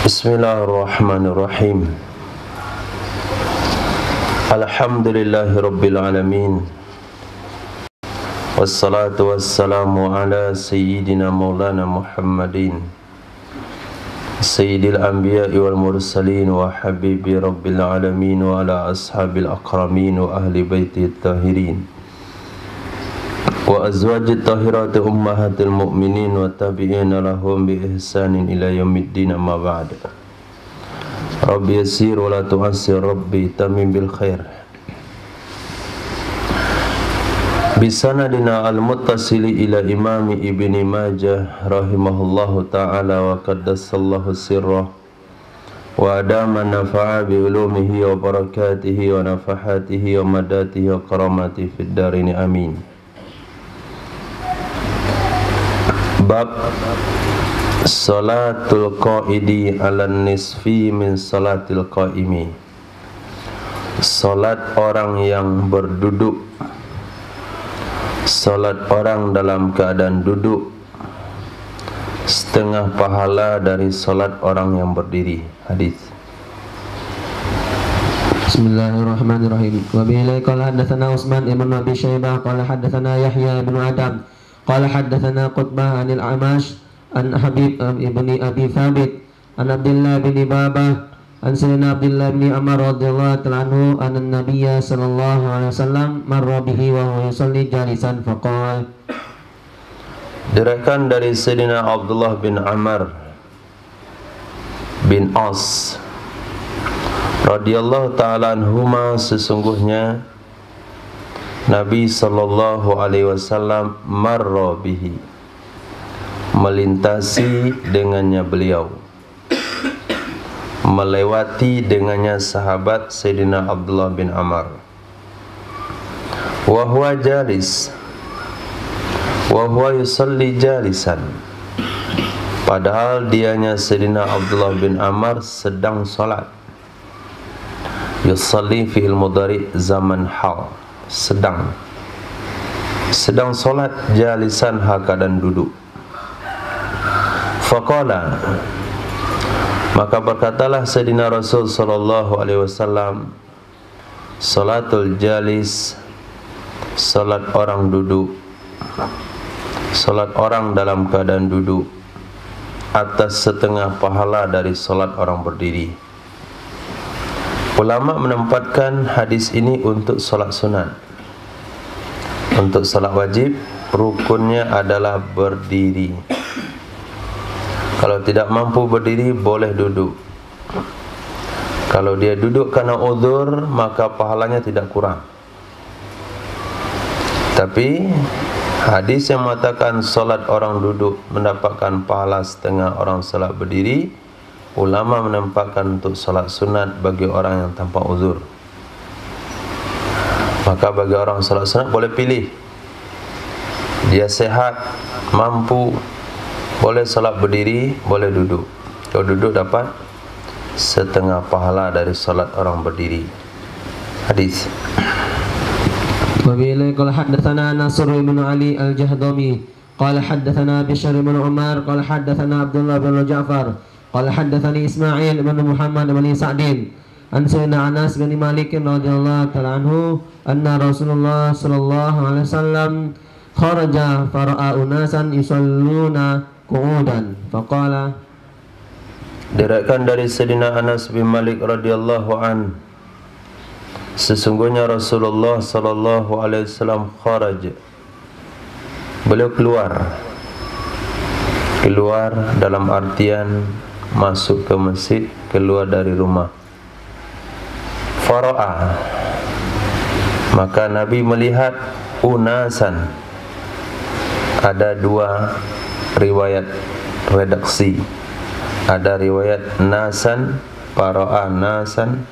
Bismillahirrahmanirrahim. Alhamdulillahirabbil alamin. Wassalatu wassalamu ala sayyidina maulana Muhammadin sayyidil anbiya'i wal mursalin wa habibi rabbil alamin wa ala ashabil akramin wa ahli baiti tahirin wa azwajit tahirati ummahatil mu'minin wa tabi'ina lahum bi ihsanin ila yaumiddin, amma ba'd. Rabbi yassir wa la tu'assir, Rabbi tamim bil khair. Bisanadina al-muttasili ila imami Ibni Majah rahimahullahu ta'ala wa qaddasallahu sirrah wa adama nafa'a bi ulumihi wa barakatihi wa nafahatihi wa madatihi wa karamatihi fid darini, amin. Bab salatul qaidi ala nisfi min salatil qaimi. Salat orang yang berduduk, salat orang dalam keadaan duduk, setengah pahala dari salat orang yang berdiri. Hadis. Bismillahirrahmanirrahim. Wa bihi qala hadatsana Utsman ibn Abi Syaibah qala hadatsana Yahya ibn Adam qala hadatsana Qutbah anil Amash an Habib ibni Abi Thabit an Abdullah bin Babah an Sayyidina Abdullah bin Amr radhiyallahu ta'ala anhu anna an-nabiyya sallallahu alaihi wasallam marra bihi wa huwa yusalli jalisan faqala. Diriwayatkan dari Sayyidina Abdullah bin Amr bin As radhiyallahu ta'ala anhuma, sesungguhnya Nabi sallallahu alaihi wasallam marra bihi, melintasi dengannya beliau, melewati dengannya sahabat Sayyidina Abdullah bin Amr. Wa huwa jalis, wa huwa yusalli jalisan, padahal dianya Sayyidina Abdullah bin Amr sedang salat. Yusalli fi'il mudhari zaman hal, sedang salat, jalisan hal keadaan duduk. Faqala, maka berkatalah Sayyidina Rasul sallallahu alaihi wasallam, salatul jalis, salat orang duduk, salat orang dalam keadaan duduk, atas setengah pahala dari salat orang berdiri. Ulama menempatkan hadis ini untuk salat sunat. Untuk salat wajib, rukunnya adalah berdiri. Kalau tidak mampu berdiri, boleh duduk. Kalau dia duduk karena uzur, maka pahalanya tidak kurang. Tapi hadis yang mengatakan salat orang duduk mendapatkan pahala setengah orang salat berdiri, ulama menempatkan untuk salat sunat bagi orang yang tanpa uzur. Maka bagi orang salat sunat boleh pilih. Dia sehat, mampu, boleh salat berdiri, boleh duduk. Kalau duduk dapat setengah pahala dari salat orang berdiri. Hadis. Wa bihi qala hadatsana Nasr bin Ali al-Jahdami qala hadatsana Bishr bin Umar qala hadatsana Abdullah bin Ja'far qala hadatsani Ismail bin Muhammad bin Sa'din an Sayyidina Anas bin Malik radhiyallahu ta'ala anhu anna Rasulullah sallallahu alaihi wasallam kharaja fara'a unasan yusalluna qu'udan faqala. Diriwayatkan dari Sayyidina Anas bin Malik radhiyallahu an, sesungguhnya Rasulullah sallallahu alaihi wasallam kharaj, beliau keluar dalam artian masuk ke masjid, keluar dari rumah. Fara'a, maka Nabi melihat unasan. Ada dua riwayat redaksi. Ada riwayat nasan, para'a nasan,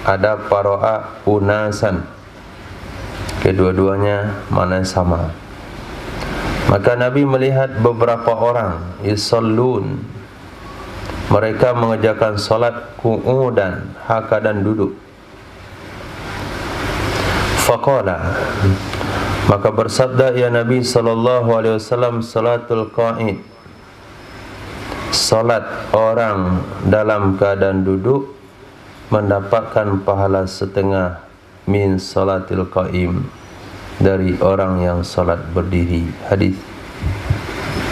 ada para'a unasan. Kedua-duanya maknanya sama. Maka Nabi melihat beberapa orang yusallun, mereka mengerjakan salat qu'udan, hal keadaan duduk. Faqala, maka bersabda ya Nabi sallallahu alaihi wasallam, salatul qa'id, Salat orang dalam keadaan duduk mendapatkan pahala setengah min salatil qaim dari orang yang salat berdiri. Hadis.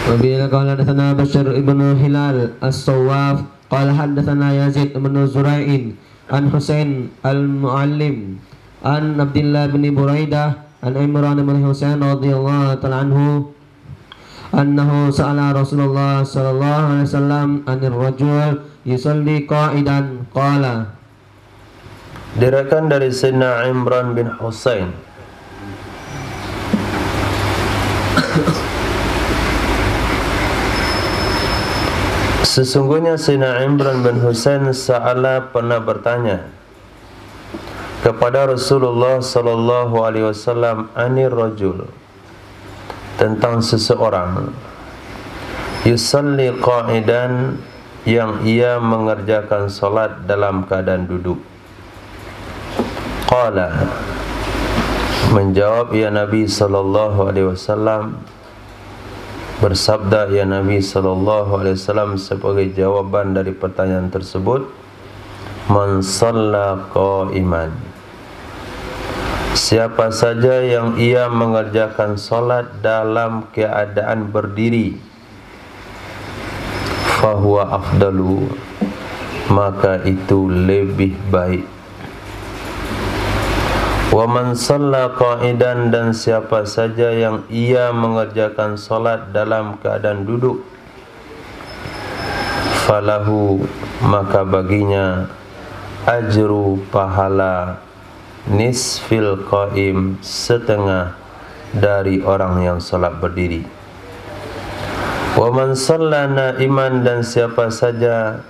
Wabillahi qala hadatsana Bashar ibnu Hilal As-Sawwaf qala hadatsana Yazid ibnu Zura'in an Husain al-Muallim an Abdullah bin Buraidah an Imran bin Husain radhiyallahu ta'ala anhu annahu sa'ala Rasulullah sallallahu alaihi wasallam anir rajul yusalli qa'idan qala. Diriwayatkan dari Sayyidina Imran bin Husain sesungguhnya Sayyidina Imran bin Husain Sa'ala pernah bertanya kepada Rasulullah sallallahu alaihi wasallam anir rajul, tentang seseorang yusalli qa'idan, yang ia mengerjakan salat dalam keadaan duduk. Qala, menjawab ya Nabi sallallahu alaihi wasallam, bersabda ya Nabi sallallahu alaihi wasallam sebagai jawaban dari pertanyaan tersebut, man shalla qa'iman, siapa saja yang ia mengerjakan salat dalam keadaan berdiri, fahuwa afdalu, maka itu lebih baik. Wa man shalla qa'idan, dan siapa saja yang ia mengerjakan salat dalam keadaan duduk, falahu, maka baginya ajru, pahala nisfil qa'im, setengah dari orang yang salat berdiri. Wa man shalla na'iman, dan siapa saja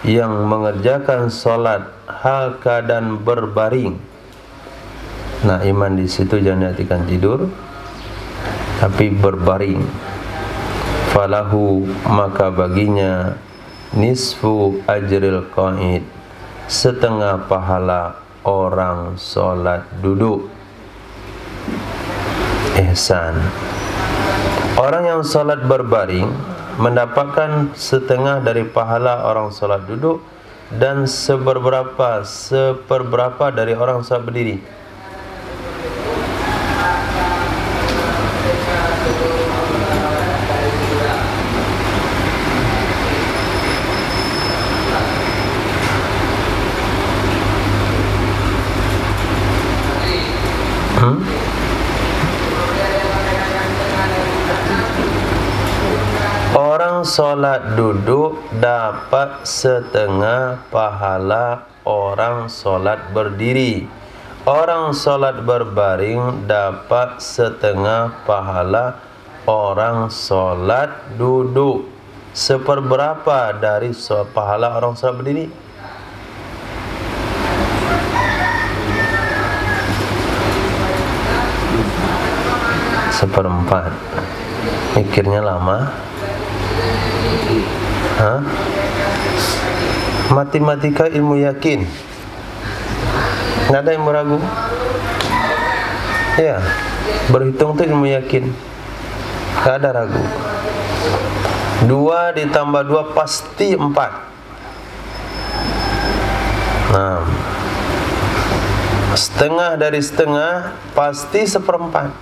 yang mengerjakan salat hal keadaan berbaring. Na'iman di situ jangan diartikan tidur, tapi berbaring. Falahu, maka baginya nisfu ajril qa'id, setengah pahala orang salat duduk. Ihsan, orang yang salat berbaring mendapatkan setengah dari pahala orang salat duduk, dan seperberapa dari orang salat berdiri. Orang solat duduk dapat setengah pahala orang solat berdiri. Orang solat berbaring dapat setengah pahala orang solat duduk. Seperberapa dari pahala orang solat berdiri? Seperempat. Mikirnya lama. Hah? Matematika ilmu yakin. Nggak ada yang ragu. Ya, berhitung itu ilmu yakin. Nggak ada ragu. 2 ditambah 2 pasti 4. Nah, setengah dari setengah pasti seperempat.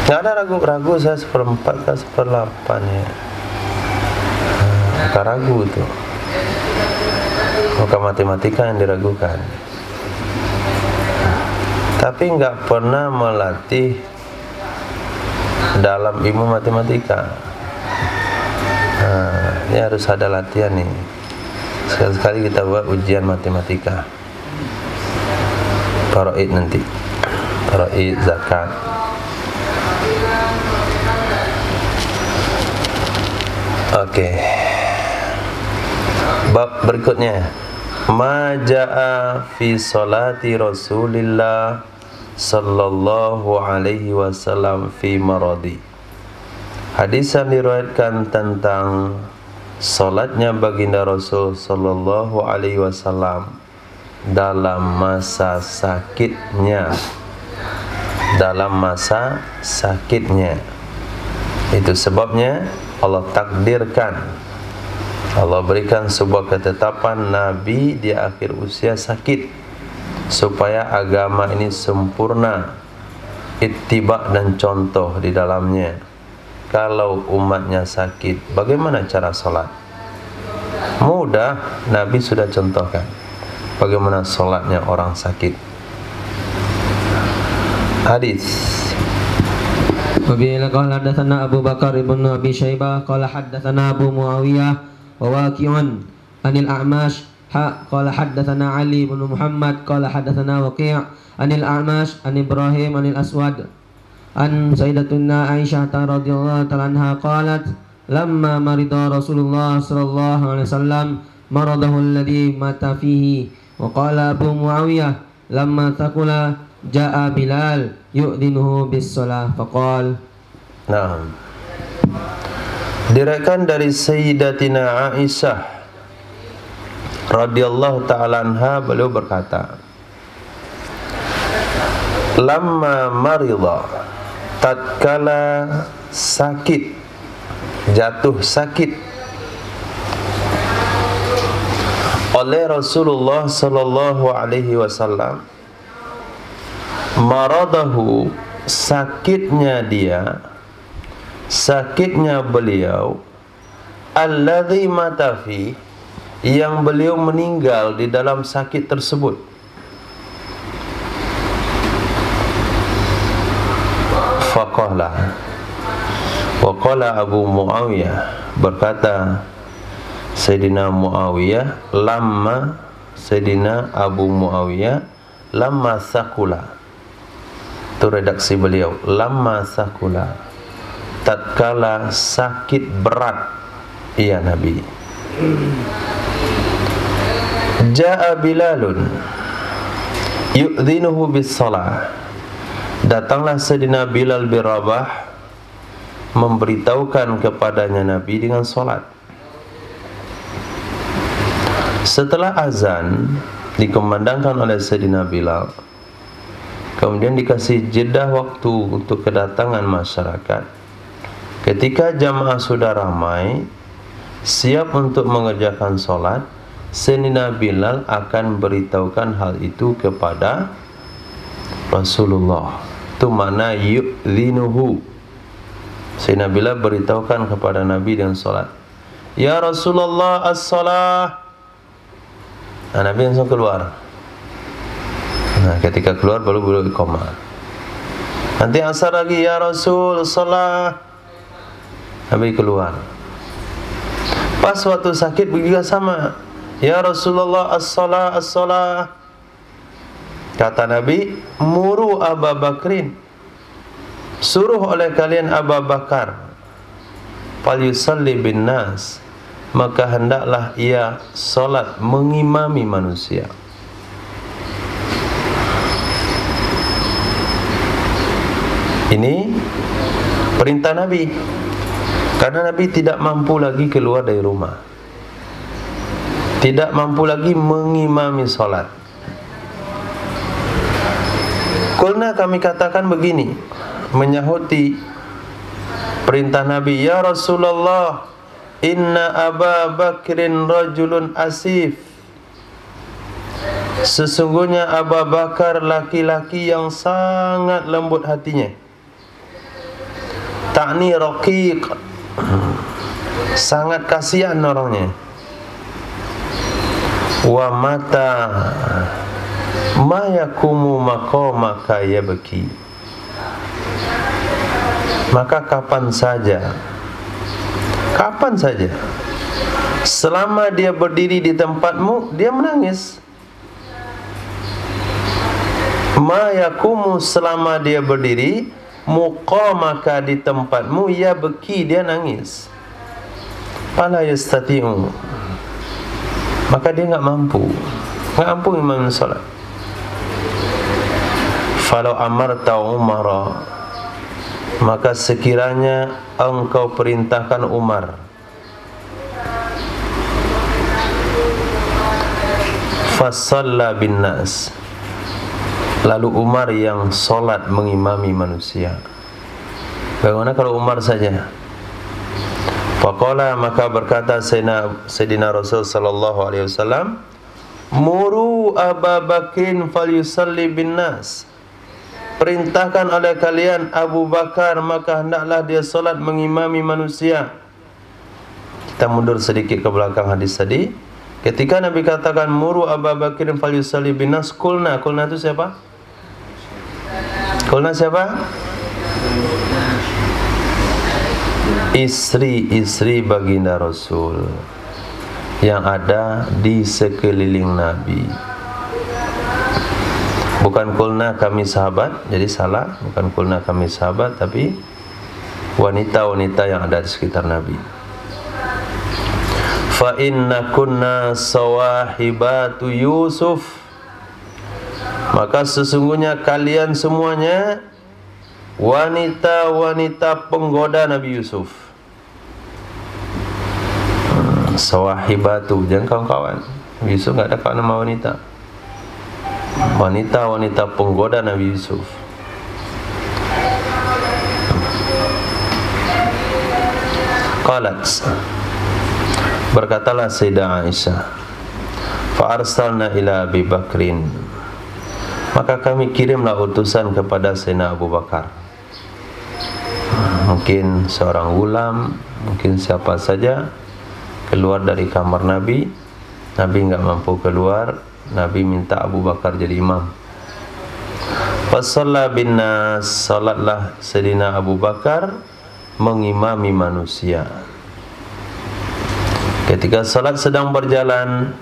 Nggak ada ragu-ragu, saya seperempat atau seperlapan ya. Nggak ragu tuh. Bukan matematika yang diragukan. Tapi nggak pernah melatih dalam ilmu matematika. Nah, ini harus ada latihan nih. Sekali-sekali kita buat ujian matematika. Faraid nanti. Faraid zakat. Oke. Bab berikutnya, ma jaa fi salati Rasulillah sallallahu alaihi wasallam fi maradi. Hadis yang diriwayatkan tentang salatnya baginda Rasul sallallahu alaihi wasallam dalam masa sakitnya. Dalam masa sakitnya. Itu sebabnya Allah takdirkan, Allah berikan sebuah ketetapan Nabi di akhir usia sakit, supaya agama ini sempurna, ittiba dan contoh di dalamnya. Kalau umatnya sakit, bagaimana cara sholat? Mudah, Nabi sudah contohkan bagaimana sholatnya orang sakit. Hadis. Wabillahi qala hadatsana Abu Bakar ibn Abi Syaibah qala hadatsana Abu Muawiyah wa Waqi'un anil A'mash qala hadatsana Ali ibn Muhammad qala hadatsana Waqi' anil A'mash an Ibrahim anil Aswad an Sayyidatuna Aisyah radhiyallahu ta'ala anha qalat lamma marida Rasulullah sallallahu alaihi wasallam maradahu alladhi mata fihi wa qala Abu Muawiyah lamma taqula jaa Bilal yu'dhinuhu bis shalah faqal. Nah, diriwayatkan dari Sayyidatina Aisyah radhiyallahu ta'ala anha, beliau berkata, lamma marida, tatkala sakit, jatuh sakit oleh Rasulullah sallallahu alaihi wasallam, maradahu, sakitnya dia, sakitnya beliau, alladzi mata fi, yang beliau meninggal di dalam sakit tersebut. Faqala, waqala Abu Muawiyah, berkata Sayyidina Muawiyah, lamma, Sayyidina Abu Muawiyah, lamma sakula, itu redaksi beliau, lamma sakula, tatkala sakit berat ia Nabi. Ja'a Bilalun yu'dhinuhu bis shalah, datanglah Sayyidina Bilal bin Rabah memberitahukan kepadanya Nabi dengan solat. Setelah azan dikumandangkan oleh Sayyidina Bilal, kemudian dikasih jeda waktu untuk kedatangan masyarakat. Ketika jamaah sudah ramai, siap untuk mengerjakan solat, Sayyidina Bilal akan beritahukan hal itu kepada Rasulullah. Itu makna yu'dhinuhu. Sayyidina Bilal beritahukan kepada Nabi dengan solat. Ya Rasulullah as-salah. Nah, Nabi langsung keluar. Nah, ketika keluar baru beliau iqamah. Nanti asar lagi, ya Rasul salah. Nabi keluar. Pas waktu sakit juga sama. Ya Rasulullah as-salah as-salah. Kata Nabi, muru Abu Bakrin, suruh oleh kalian Abu Bakar, fal yusalli bin nas, maka hendaklah ia solat mengimami manusia. Ini perintah Nabi, karena Nabi tidak mampu lagi keluar dari rumah, tidak mampu lagi mengimami solat. Kulna, kami katakan begini, menyahuti perintah Nabi, ya Rasulullah, inna Abu Bakrin rajulun asif, sesungguhnya Abu Bakar laki-laki yang sangat lembut hatinya. Ta'ni raqiq, sangat kasihan orangnya. Wa mata ma yakumu maqamaka yabki, maka kapan saja selama dia berdiri di tempatmu, dia menangis. Ma yakumu, selama dia berdiri, muqamaka, di tempatmu, yabki, dia nangis. Fala yastati'u, maka dia enggak mampu imam salat. Falau amarta Umar, maka sekiranya engkau perintahkan Umar, fasalla bin nas, lalu Umar yang solat mengimami manusia. Bagaimana kalau Umar saja? Faqala, maka berkata Sayyidina Rasul sallallahu alaihi wasallam, muru Abu Bakrin falyusalli bin nas. Perintahkan oleh kalian Abu Bakar, maka hendaklah dia solat mengimami manusia. Kita mundur sedikit ke belakang hadis tadi. Ketika Nabi katakan muru Abu Bakrin falyusalli bin nas, kulna itu siapa? Kulna siapa? Istri-istri baginda Rasul yang ada di sekeliling Nabi. Bukan kulna kami sahabat, jadi salah. Bukan kulna kami sahabat, tapi wanita-wanita yang ada di sekitar Nabi. Fa inna kunna sawahibatu Yusuf, maka sesungguhnya kalian semuanya wanita-wanita penggoda Nabi Yusuf. Sawahibatu, jangan kawan-kawan. Nabi Yusuf enggak ada kawan nama wanita. Wanita-wanita penggoda Nabi Yusuf. Qalat, berkatalah Sayyidah Aisyah, fa arsalna ila Abi Bakrin, maka kami kirimlah utusan kepada Sayyidina Abu Bakar. Mungkin seorang gulam, mungkin siapa saja, keluar dari kamar Nabi. Nabi enggak mampu keluar, Nabi minta Abu Bakar jadi imam. Fasalla bin nas, salatlah Sayyidina Abu Bakar mengimami manusia. Ketika salat sedang berjalan,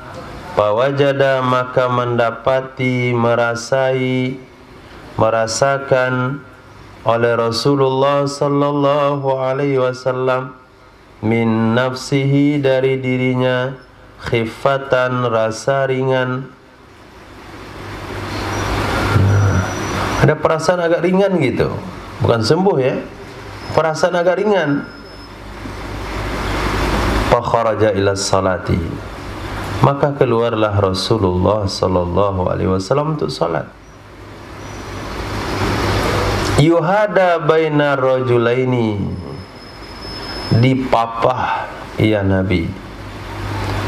fawajada, maka mendapati, merasakan oleh Rasulullah sallallahu alaihi wasallam min nafsihi, dari dirinya, khifatan, rasa ringan. Ada perasaan agak ringan gitu, bukan sembuh ya, perasaan agak ringan. Fa kharaja ila salati, maka keluarlah Rasulullah sallallahu alaihi wasallam untuk salat. Yuhada baina rajulaini, dipapah ia Nabi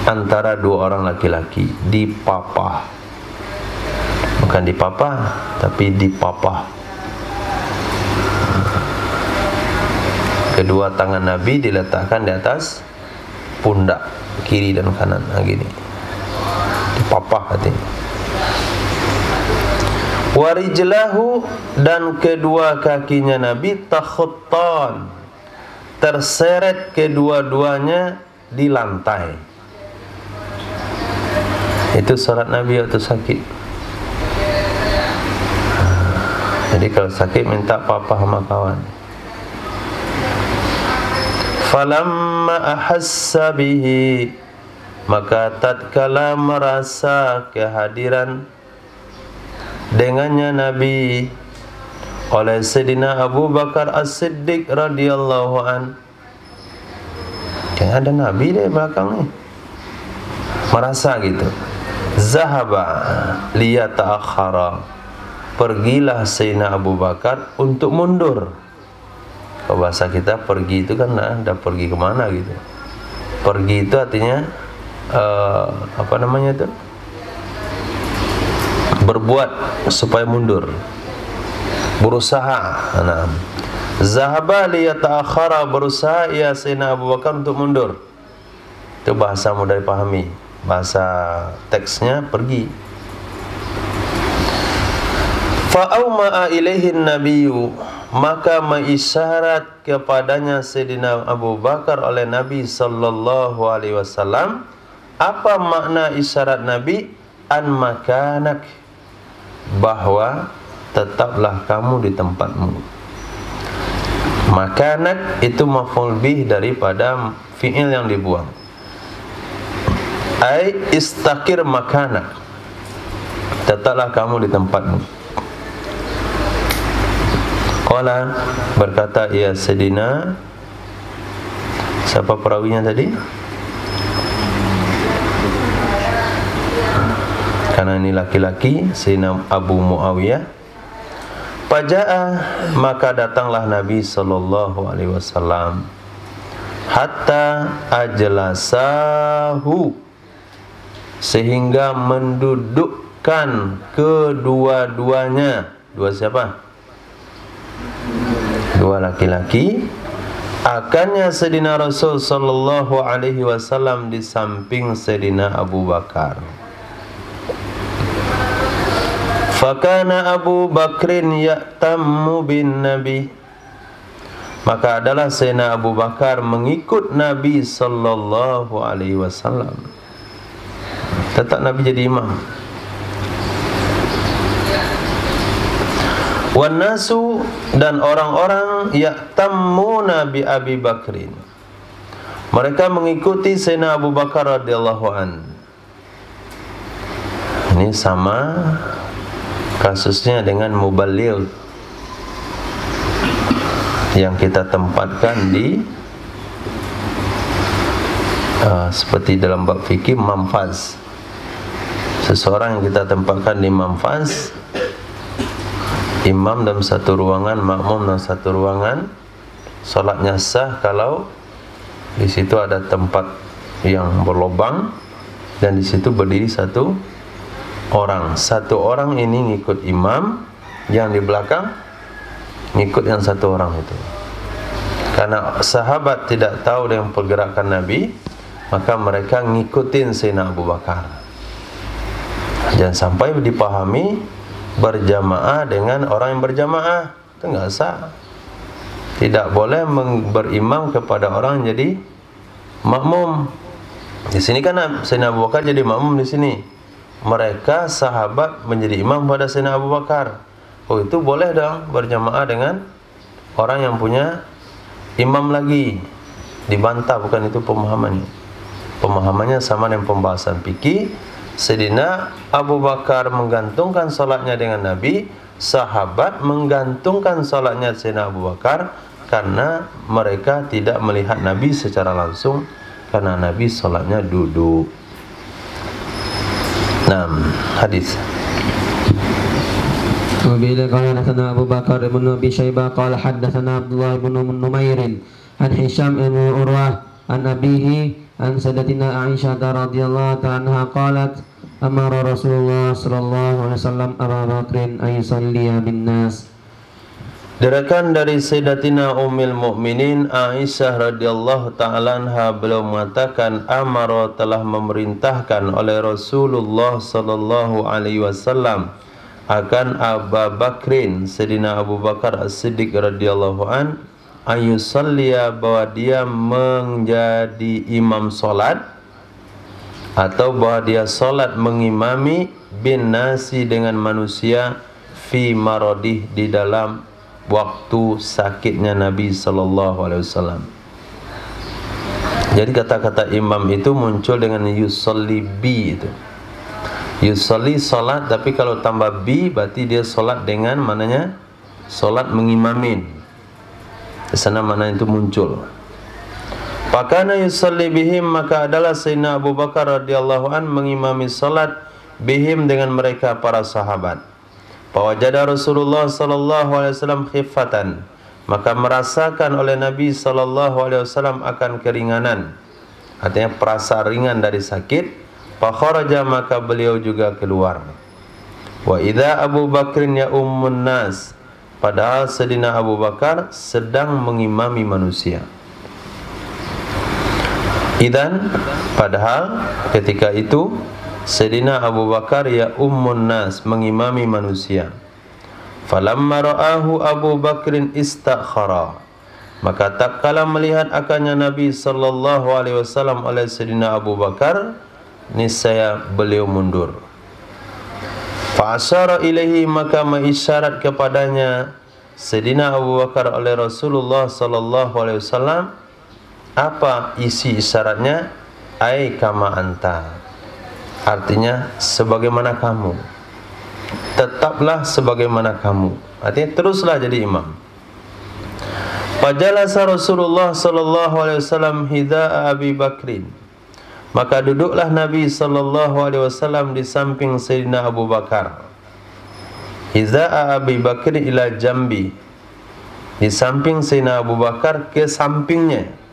antara dua orang laki-laki. Dipapah, bukan dipapah, tapi dipapah. Kedua tangan Nabi diletakkan di atas pundak kiri dan kanan, gini. Dipapah artinya. Warijlahu, dan kedua kakinya Nabi, takhuttan, terseret kedua-duanya di lantai. Itu salat Nabi waktu sakit. Jadi kalau sakit minta papa sama kawan. Falamma ahassa bihi, maka tatkala merasa kehadiran dengannya Nabi oleh Sayyidina Abu Bakar As-Siddiq radhiyallahu an. Kayak ada Nabi di belakang nih. Merasa gitu. Zahaba liyata'akhara, pergilah Sayyidina Abu Bakar untuk mundur. Kalau bahasa kita pergi itu kan ada pergi kemana gitu. Pergi itu artinya apa namanya itu? Berbuat supaya mundur, berusaha. Nah, zahaba liyata'akhara, berusaha ya Sayyidina Abu Bakar untuk mundur. Itu bahasa mudah dipahami. Bahasa teksnya pergi. Fa'auma'a ilaihin nabiyyu, maka mengisyarat kepadanya Sayyidina Abu Bakar oleh Nabi sallallahu alaihi wasallam. Apa makna isyarat Nabi? An makanak, bahwa tetaplah kamu di tempatmu. Makanak itu maf'ul bih daripada fi'il yang dibuang. Ai istaqir makanak, tetaplah kamu di tempatmu. Qala, berkata ya Sayyidina, siapa perawinya tadi? Karena ini laki-laki, Sayyidina Abu Muawiyah. Faja'a, maka datanglah Nabi sallallahu alaihi wasallam. hatta ajlasahu, sehingga mendudukkan kedua-duanya. Dua siapa? Dua laki-laki. Akannya Sayyidina Rasul sallallahu alaihi wasallam di samping Sayyidina Abu Bakar. Fakana Abu Bakrin ya'tammu bin Nabi, maka adalah Sayyidina Abu Bakar mengikut Nabi sallallahu alaihi wasallam. Tetap Nabi jadi imam. Wan nasu, dan orang-orang ya'tammuna bi Abi Bakrin, mereka mengikuti Sayyidina Abu Bakar radhiyallahu an. Ini sama kasusnya dengan muballigh yang kita tempatkan di seperti dalam bab fikih mamfaz. Seseorang yang kita tempatkan di mamfaz, imam dalam satu ruangan, makmum dalam satu ruangan, salatnya sah kalau di situ ada tempat yang berlubang dan di situ berdiri satu orang. Satu orang ini ngikut imam, yang di belakang ngikut yang satu orang itu. Karena sahabat tidak tahu dengan pergerakan Nabi, maka mereka ngikutin Sayyidina Abu Bakar. Jangan sampai dipahami berjamaah dengan orang yang berjamaah, itu enggak sah. Tidak boleh berimam kepada orang yang jadi makmum. Di sini kan Sayyidina Abu Bakar jadi makmum di sini. Mereka sahabat menjadi imam pada Sayyidina Abu Bakar. Oh, itu boleh dong berjamaah dengan orang yang punya imam lagi. Dibantah, bukan itu pemahamannya. Pemahamannya sama dengan pembahasan fikih. Sayyidina Abu Bakar menggantungkan salatnya dengan Nabi, sahabat menggantungkan salatnya Sayyidina Abu Bakar, karena mereka tidak melihat Nabi secara langsung, karena Nabi salatnya duduk. 6. Hadis. Wabillahi qala hadatsana Abu Bakar ibn Abi Syaibah qala hadatsana Abdullah ibn Numair an Hisham ibn Urwah an abihi an Sayyidatina Aisyah radhiyallahu ta'ala anha qalat amara Rasulullah sallallahu alaihi wasallam Abu Bakrin ay yusalliya bin nas. Diriwayatkan dari Sayyidatina Ummul Mukminin Aisyah radhiyallahu ta'ala anha, beliau mengatakan amara, telah memerintahkan oleh Rasulullah sallallahu alaihi wasallam akan Abu Bakrin, Sayyidina Abu Bakar As-Siddiq radhiyallahu an, ayusalliya, bahwa dia menjadi imam solat, atau bahwa dia solat mengimami bin nasi, dengan manusia, fi maradih, di dalam waktu sakitnya Nabi sallallahu alaihi wasallam. Jadi kata-kata imam itu muncul dengan yusalli bi itu. Yusalli salat, tapi kalau tambah bi berarti dia salat dengan mananya salat mengimamin. Di sana mana itu muncul. Pakana yusalli bihim, maka adalah Sayyidina Abu Bakar radhiyallahu an mengimami salat bihim, dengan mereka para sahabat. Fawajada Rasulullah sallallahu alaihi wasallam khiffatan, maka merasakan oleh Nabi sallallahu alaihi wasallam akan keringanan, artinya perasa ringan dari sakit. Fakharaja, maka beliau juga keluar. Wa idza Abu Bakrin ya ummun nas, padahal Sayyidina Abu Bakar sedang mengimami manusia. Idan, padahal ketika itu Sayyidina Abu Bakar ya ummun nas, mengimami manusia. Falamma ra'ahu Abu Bakrin istakhara, maka tak kala melihat akannya Nabi sallallahu alaihi wasallam oleh Sayyidina Abu Bakar, niscaya beliau mundur. Fa asyara ilaihi, maka mengisyarat kepadanya Sayyidina Abu Bakar oleh Rasulullah sallallahu alaihi wasallam. Apa isi isyaratnya? Ai kama anta, artinya sebagaimana kamu, tetaplah sebagaimana kamu, artinya teruslah jadi imam. Fajalasa Rasulullah sallallahu alaihi wasallam hidha Abi Bakrin, maka duduklah Nabi sallallahu alaihi wasallam di samping Sayyidina Abu Bakar. Hidha Abi Bakr ila jambi, di samping Sayyidina Abu Bakar ke sampingnya.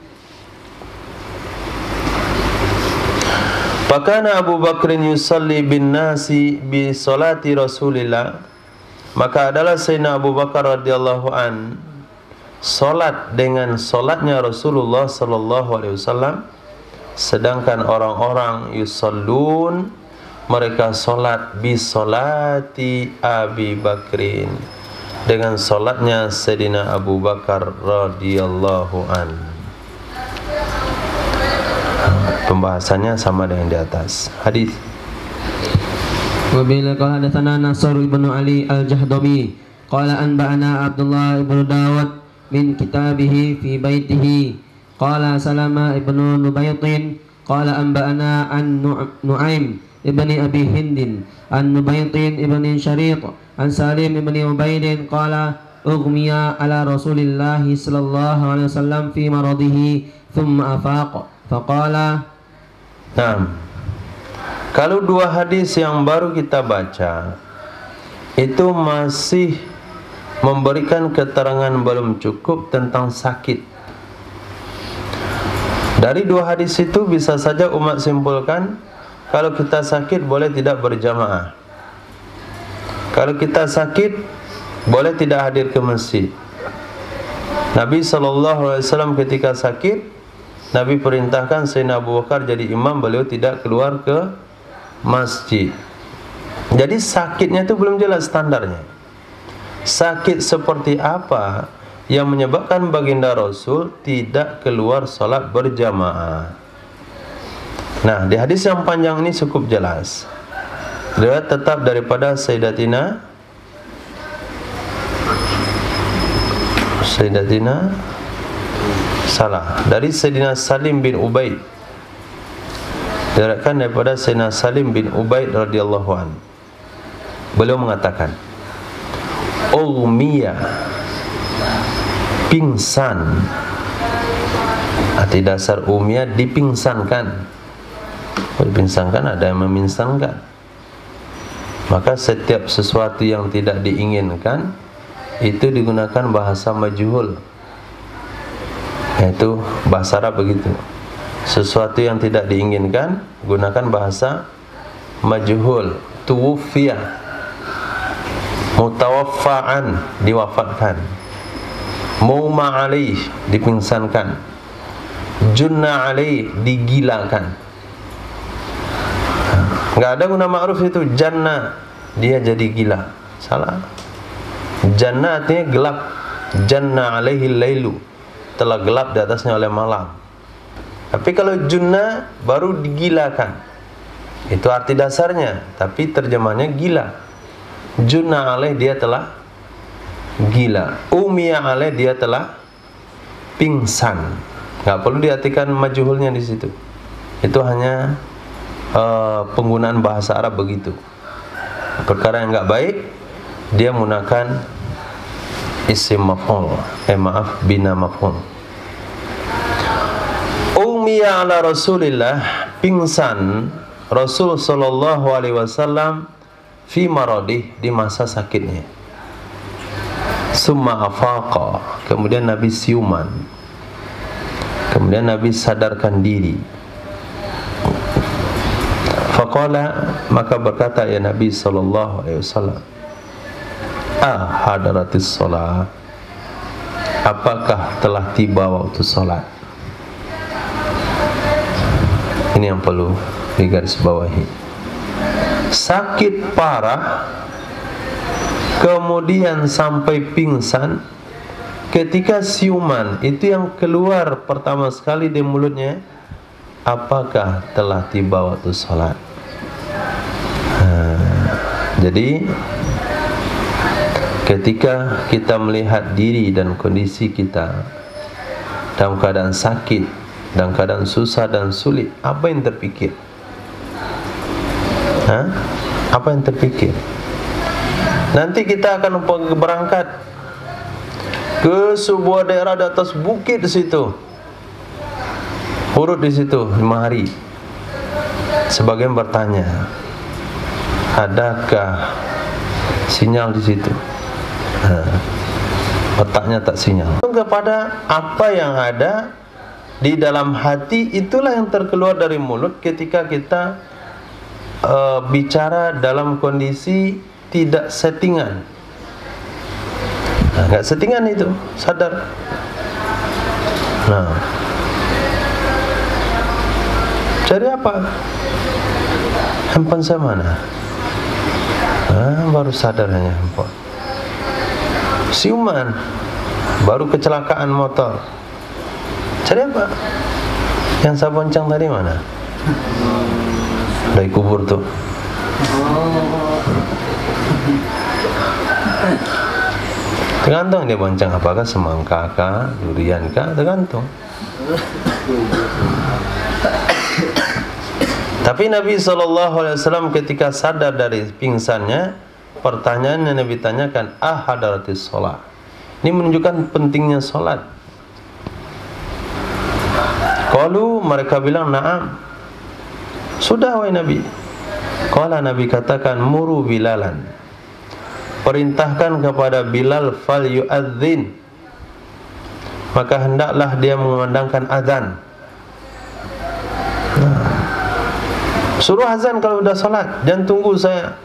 Fakana Abu Bakrin yusalli bin nasi bi salati Rasulillah, maka adalah Sayyidina Abu Bakar radhiyallahu an salat dengan salatnya Rasulullah sallallahu alaihi wasallam, sedangkan orang-orang yusallun, mereka salat bi salati Abi Bakrin, dengan salatnya Sayyidina Abu Bakar radhiyallahu an. Pembahasannya sama dengan di atas hadis. Wa bila qala hadatsana Nasr ibn Ali al-Jahdami qala anba'ana Abdullah ibn Dawud min kitabihi fi baitihi qala Salama ibn Nubaytin qala anba'ana an Nu'aim ibni Abi Hindin an Nubaytin ibni Syariq an Salim ibni Ubaidin qala ughmiya ala Rasulillah sallallahu alaihi wasallam fi maradihi thumma afaq faqala. Nah, kalau dua hadis yang baru kita baca itu masih memberikan keterangan belum cukup tentang sakit. Dari dua hadis itu bisa saja umat simpulkan kalau kita sakit boleh tidak berjamaah. Kalau kita sakit boleh tidak hadir ke masjid. Nabi SAW ketika sakit, Nabi perintahkan Sayyidina Abu Bakar jadi imam, beliau tidak keluar ke masjid. Jadi sakitnya itu belum jelas standarnya. Sakit seperti apa yang menyebabkan baginda Rasul tidak keluar salat berjamaah? Nah, di hadis yang panjang ini cukup jelas. Riwayat tetap daripada Sayyidatina dari Sayyidina Salim bin Ubaid, diriwayatkan daripada Sayyidina Salim bin Ubaid radhiyallahu an. Beliau mengatakan, ughmiya, pingsan. Arti dasar ughmiya dipingsankan. Dipingsankan, ada yang memingsankan. Maka setiap sesuatu yang tidak diinginkan itu digunakan bahasa majhul. Yaitu bahasa Arab begitu. Sesuatu yang tidak diinginkan gunakan bahasa majhul. Tuwfiya, mutawaffa'an, diwafatkan. Mauma alaih, dipingsankan. Junna alaih, digilakan. Enggak ada guna ma'ruf itu. Janna, dia jadi gila. Salah. Janna artinya gelap. Janna alaihi lailu, telah gelap di atasnya oleh malam. Tapi kalau junna baru digilakan, itu arti dasarnya, tapi terjemahnya gila. Junna alaih, dia telah gila. Umiya alaih, dia telah pingsan. Nggak perlu diartikan majhulnya di situ. Itu hanya penggunaan bahasa Arab begitu. Perkara yang nggak baik dia menggunakan isim maf'ul, bina maf'ul. Umiya ala Rasulillah, pingsan Rasul sallallahu alaihi wasallam fi maradih, di masa sakitnya. Summa afaqa, kemudian Nabi siuman. Kemudian Nabi sadarkan diri. Faqala, maka berkata ya Nabi sallallahu alaihi wasallam, hadaratis sholat, apakah telah tiba waktu sholat? Ini yang perlu digarisbawahi. Sakit parah kemudian sampai pingsan, ketika siuman itu yang keluar pertama sekali di mulutnya, apakah telah tiba waktu sholat? Jadi ketika kita melihat diri dan kondisi kita dalam keadaan sakit, dalam keadaan susah dan sulit, apa yang terpikir? Apa yang terpikir? Nanti kita akan berangkat ke sebuah daerah di atas bukit di situ, urut di situ 5 hari. Sebagian bertanya, adakah sinyal di situ? Otaknya tak sinyal. Kepada apa yang ada di dalam hati itulah yang terkeluar dari mulut ketika kita bicara dalam kondisi tidak settingan. Nah, nggak settingan itu, sadar. Nah, cari apa? Handphone saya mana? Baru sadar hanya handphone. Siuman, baru kecelakaan motor. Cari apa? Yang saya bonceng tadi mana? Dari kubur tuh. Tergantung dia bonceng apakah semangka kah, durian kah, tergantung. Tapi Nabi SAW ketika sadar dari pingsannya, pertanyaan yang Nabi tanyakan, hadaratis sholat. Ini menunjukkan pentingnya sholat. Qalu, mereka bilang, na'am. Sudah wahai Nabi. Qala, Nabi katakan, muru Bilalan. Perintahkan kepada Bilal fal yu'adzin. Maka hendaklah dia mengumandangkan azan. Suruh azan kalau sudah salat, jangan tunggu saya.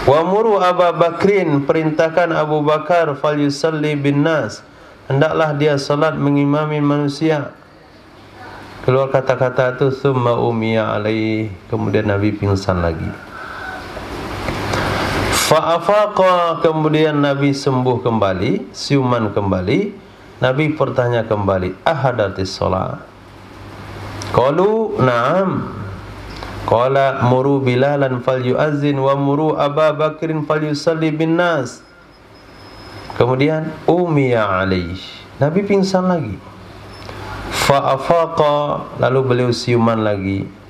Wa muru Abu Bakrin, perintahkan Abu Bakar fal yusalli bin nas. Hendaklah dia salat mengimami manusia. Keluar kata-kata itu, thumma umiya alaih. Kemudian Nabi pingsan lagi. Fa'afaqa, kemudian Nabi sembuh kembali, siuman kembali. Nabi bertanya kembali, ahadatis sholat? Qalu na'am. Qala muru Bilalan fal yu'azzin wa muru Aba Bakrin fal yusalli bin nas. Kemudian umiya alaih. Nabi pingsan lagi. Fa'afaqa, lalu beliau siuman lagi.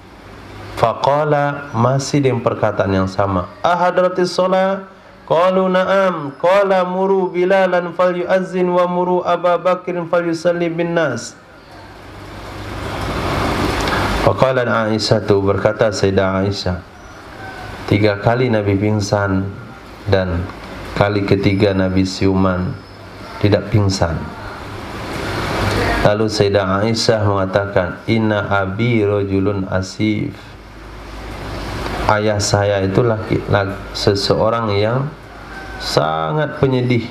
Faqala, masih dengan perkataan yang sama, ahadatis sholat? Qalu na'am. Qala muru Bilalan fal yu'azzin wa muru Aba Bakrin fal yusalli bin nas. Faqala Aisyah, berkata Sayyidah Aisyah, 3 kali Nabi pingsan dan kali ketiga Nabi siuman tidak pingsan. Lalu Sayyidah Aisyah mengatakan, inna abi rajulun asif. Ayah saya itu seseorang yang sangat penyedih,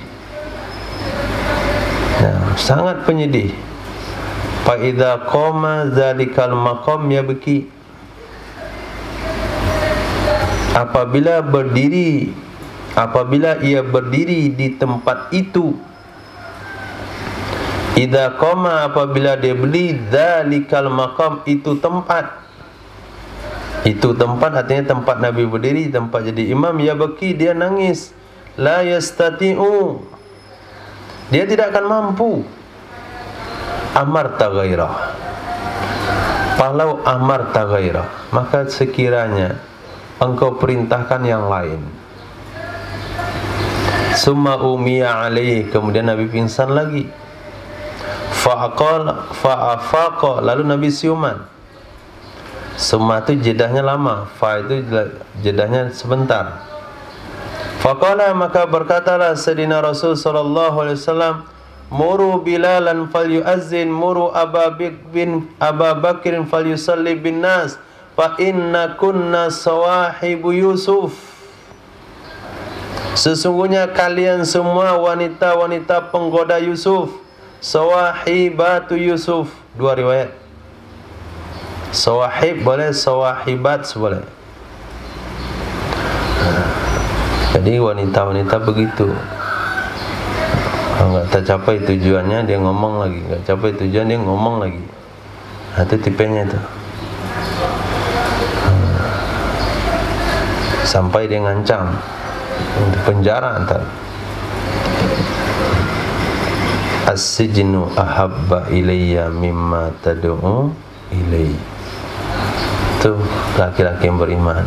ya, sangat penyedih. Fa idza qama dzalikal maqam yabki. Apabila ia berdiri di tempat itu, idza qama, apabila dia berdiri, dzalikal maqam, itu tempat artinya tempat Nabi berdiri, tempat jadi imam, yabki, dia nangis. La yastati'u, dia tidak akan mampu. Amarta ghairah, falau amarta ghairah, maka sekiranya engkau perintahkan yang lain. Summa umiya alaihi, kemudian Nabi pingsan lagi. Fa'afaqa, lalu Nabi siuman. Summa itu jedahnya lama, fa itu jedahnya sebentar. Faqala, maka berkatalah Sayyidina Rasul sallallahu alaihi wasallam, muru Bilalan fal yu'azzin, muru Aba Bakrin fal yusalli bin nas, fa inna kunna sawahibu Yusuf. Sesungguhnya kalian semua wanita-wanita penggoda Yusuf. Sawahibatu Yusuf, 2 riwayat. Sawahib boleh, sawahibat boleh. Jadi wanita-wanita begitu. Enggak tercapai tujuannya, dia ngomong lagi. Enggak capai tujuan, dia ngomong lagi. Nah, itu tipenya itu. Sampai dia ngancam di penjara antar. As-sijnu ahabba ilayya mimma tad'u ilai. Itu laki-laki yang beriman.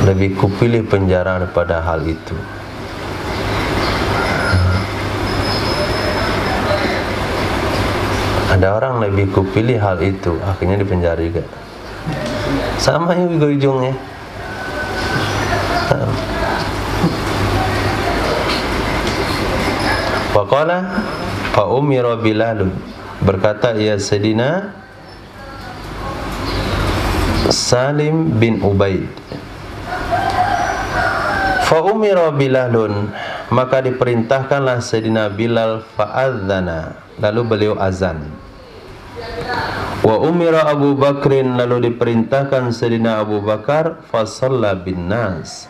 Lebih kupilih penjara daripada hal itu. Ada orang lebih kupilih hal itu, akhirnya dipenjara juga. Sama juga ujungnya. Waqala, Fa umira Bilal, berkata ia Sayyidina Salim bin Ubaid. Fa umira Bilalun, maka diperintahkanlah Sayyidina Bilal fa'adzana, lalu beliau azan. Wa umira Abu Bakrin, lalu diperintahkan Sayyidina Abu Bakar fa shalla bin nas,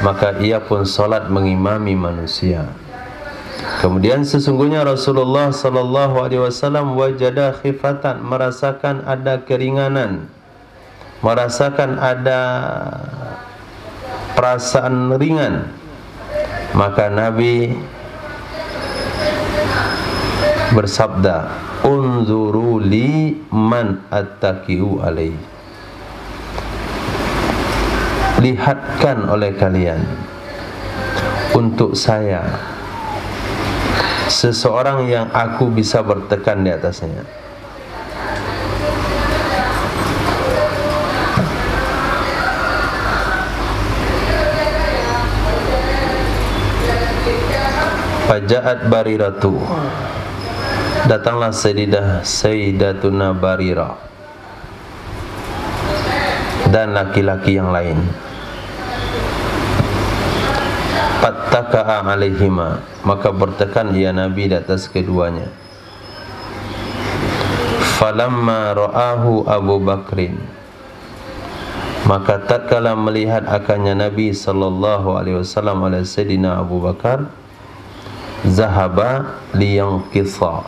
maka ia pun salat mengimami manusia. Kemudian sesungguhnya Rasulullah sallallahu alaihi wasallam wajada khifatan, merasakan ada keringanan, merasakan ada perasaan ringan, maka Nabi bersabda, unzuru li man attaqiu alaihi, lihatkan oleh kalian untuk saya seseorang yang aku bisa bertekan di atasnya. Fajaat Bariratu, datanglah Sayyidatuna Barirah dan laki-laki yang lain. Fattaka'a alaihima, maka bertekan ia Nabi di atas keduanya. Falamma ra'ahu Abu Bakrin, maka tatkala melihat akannya Nabi sallallahu alaihi wasallam oleh Sayyidina Abu Bakar, zahaba liyanqitha,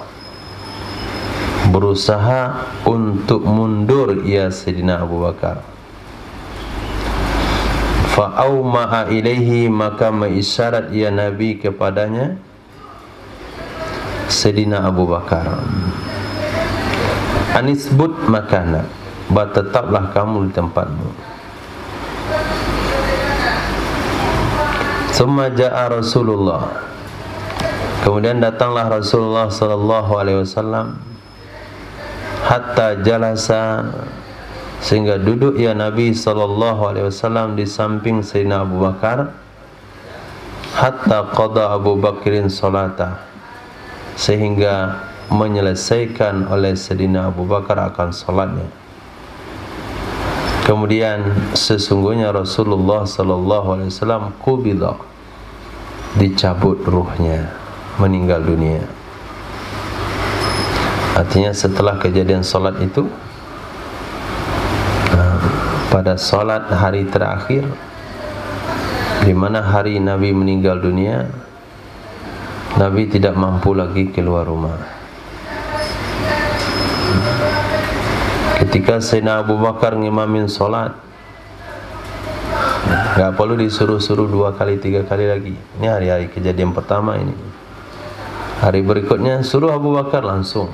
berusaha untuk mundur ia Sayyidina Abu Bakar. Fa'auma'a ilaihi, maka mengisyarat ia Nabi kepadanya Sayyidina Abu Bakar, anisbut makana, tetaplah kamu di tempatmu. Summa ja'a Rasulullah, kemudian datanglah Rasulullah sallallahu alaihi wasallam, hatta jalasa, sehingga duduk ya Nabi sallallahu alaihi wasallam di samping Sayyidina Abu Bakar, hatta qada Abu Bakrin salatah, sehingga menyelesaikan oleh Sayyidina Abu Bakar akan salatnya. Kemudian sesungguhnya Rasulullah sallallahu alaihi wasallam qubida, dicabut ruhnya, meninggal dunia. Artinya setelah kejadian salat itu, pada salat hari terakhir, di mana hari Nabi meninggal dunia, Nabi tidak mampu lagi keluar rumah. Ketika Sayyidina Abu Bakar ngimamin salat, gak perlu disuruh-suruh 2 kali 3 kali lagi. Ini hari-hari kejadian pertama ini. Hari berikutnya suruh Abu Bakar langsung.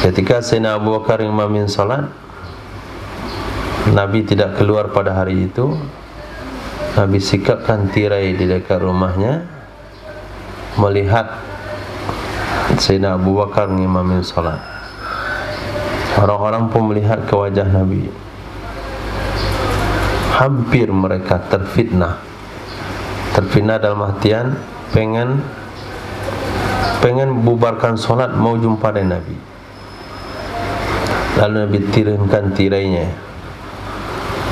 Ketika Sayyidina Abu Bakar ngimamin salat, Nabi tidak keluar pada hari itu. Nabi sikapkan tirai di dekat rumahnya, melihat Sayyidina Abu Bakar ngimamin salat. Orang-orang pun melihat ke wajah Nabi. Hampir mereka terfitnah. Terfitnah dalam artian pengen bubarkan salat, mau jumpa dengan Nabi. Lalu Nabi turunkan tirainya.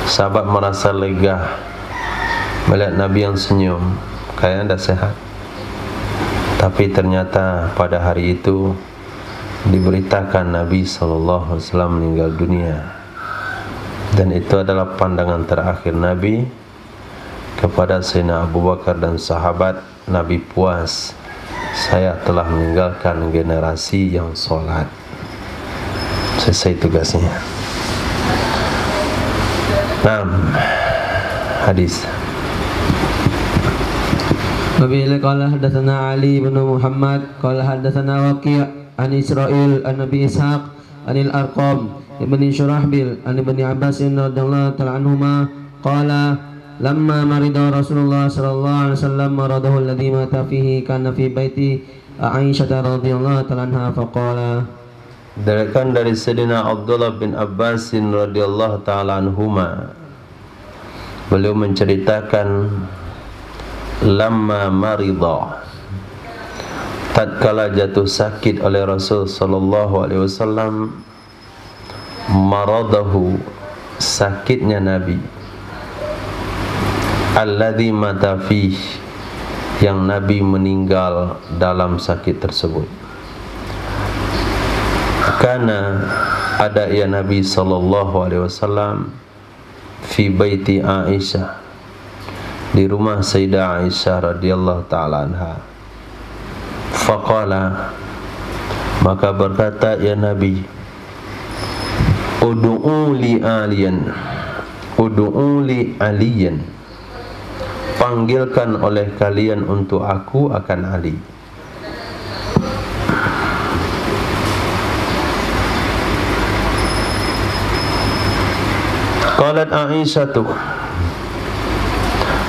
Sahabat merasa lega melihat Nabi yang senyum, kayaknya dah sehat. Tapi ternyata pada hari itu diberitakan Nabi sallallahu alaihi wasallam meninggal dunia. Dan itu adalah pandangan terakhir Nabi kepada Sayyidina Abu Bakar dan sahabat. Nabi puas, saya telah meninggalkan generasi yang sholat. Selesai tugasnya. Hadis. Wabillahi qala hadatsana Ali bin Muhammad qala hadatsana Waqi' an Israil an Nabi Ishaq anil Arqam ibn Shurahbil an Ibn Abbas radhiyallahu ta'ala anhuma qala lamma marida Rasulullah sallallahu alaihi wasallam maradahu alladhi mata fihi kana fi baiti Aisyah radhiyallahu ta'ala anha faqala. Diriwayatkan dari Sayyidina Abdullah bin Abbas radhiyallahu ta'ala anhuma, beliau menceritakan lamma marida, tatkala jatuh sakit oleh Rasul sallallahu alaihi wasallam, maradahu, sakitnya Nabi, alladzi mata fih, yang Nabi meninggal dalam sakit tersebut. Karena ada ya Nabi sallallahu alaihi wasallam fi baiti Aisyah, di rumah Sayyidah Aisyah radhiyallahu taala anha. Faqala, maka berkata ya Nabi, ud'u li aliyan, ud'u li aliyan, panggilkan oleh kalian untuk aku akan Ali. Qalat Aisyah,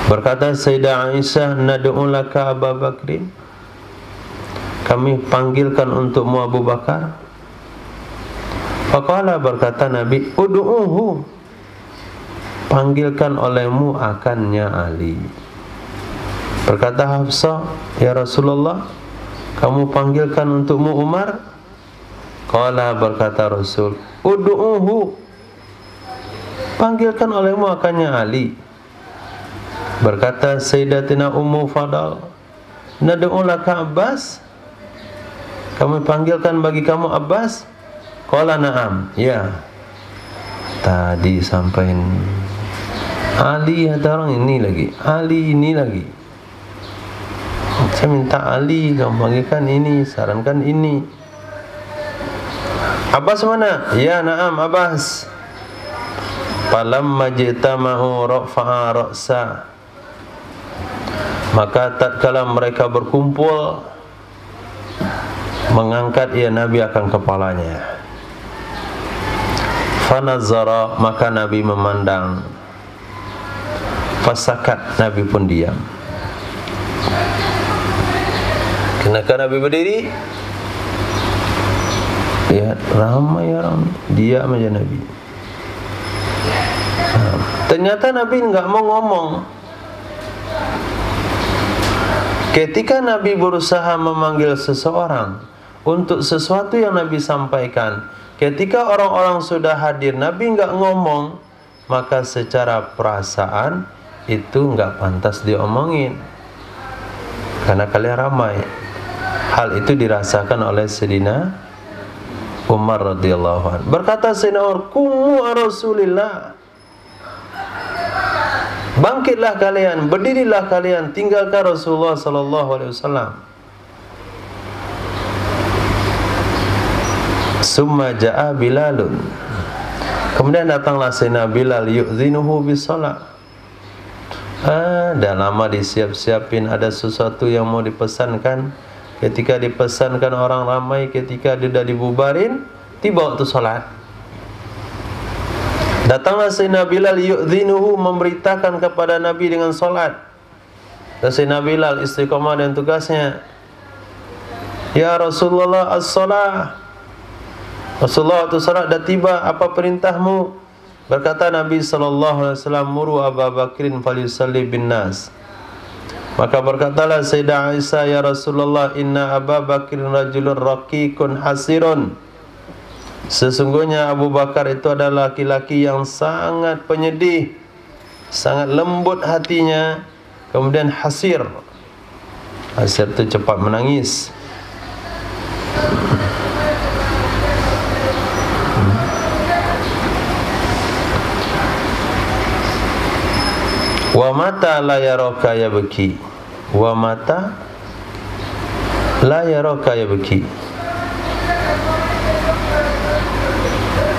berkata Sayyidah Aisyah, nad'u laka Abu Bakrin, kami panggilkan untukmu Abu Bakar. Faqala, berkata Nabi, ud'uhu, panggilkan olehmu akannya Ali. Berkata Hafsah, ya Rasulullah, kamu panggilkan untukmu Umar. Qala, berkata Rasul, ud'uhu, panggilkan olehmu akannya Ali. Berkata Sayyidatina Ummu Fadal, nad'u laka Abbas, kami panggilkan bagi kamu Abbas. Qala na'am, ya. Tadi sampai Ali, ada orang ini lagi, Ali ini lagi. Saya minta Ali, kamu panggilkan ini, sarankan ini. Abbas mana? Ya, na'am Abbas. Falamma jitama'u rafa'a ra'sa, maka tatkala mereka berkumpul, mengangkat ia Nabi akan kepalanya. Fanazara, maka Nabi memandang. Fasakat, Nabi pun diam. Kenapa Nabi berdiri? Lihat ramai orang, diam aja Nabi. Ternyata Nabi enggak mau ngomong. Ketika Nabi berusaha memanggil seseorang untuk sesuatu yang Nabi sampaikan, ketika orang-orang sudah hadir, Nabi enggak ngomong, maka secara perasaan itu enggak pantas diomongin, karena kalian ramai. Hal itu dirasakan oleh Sayyidina Umar radhiyallahu anhu. Berkata Sayyidina Umar, "Qumu Rasulillah." Bangkitlah kalian, berdirilah kalian, tinggalkan Rasulullah sallallahu alaihi wasallam. Summa ja'a Bilalun. Kemudian datanglah Sayyidina Bilal, yu'dzinuhu bis-shalah. Dah lama disiap-siapin, ada sesuatu yang mau dipesankan. Ketika dipesankan orang ramai, ketika dia dah dibubarin, tiba waktu salat. Datanglah Sayyidina Bilal, yu'dzinuhu, memberitakan kepada Nabi dengan salat. Dan Sayyidina Bilal istiqamah dengan tugasnya. Ya Rasulullah, as-salah. Rasulullah, waktu salat dah tiba, apa perintahmu? Berkata Nabi sallallahu alaihi wasallam, muru Abu Bakrin falyusalli bin nas. Maka berkatalah Sayyidah Aisyah, ya Rasulullah, inna Abu Bakrin rajulun raqiqun hasirun. Sesungguhnya Abu Bakar itu adalah laki-laki yang sangat penyedih, sangat lembut hatinya, kemudian hasir. Hasir itu cepat menangis. Wa mata la yaraka yabki. Wa mata la yaraka yabki.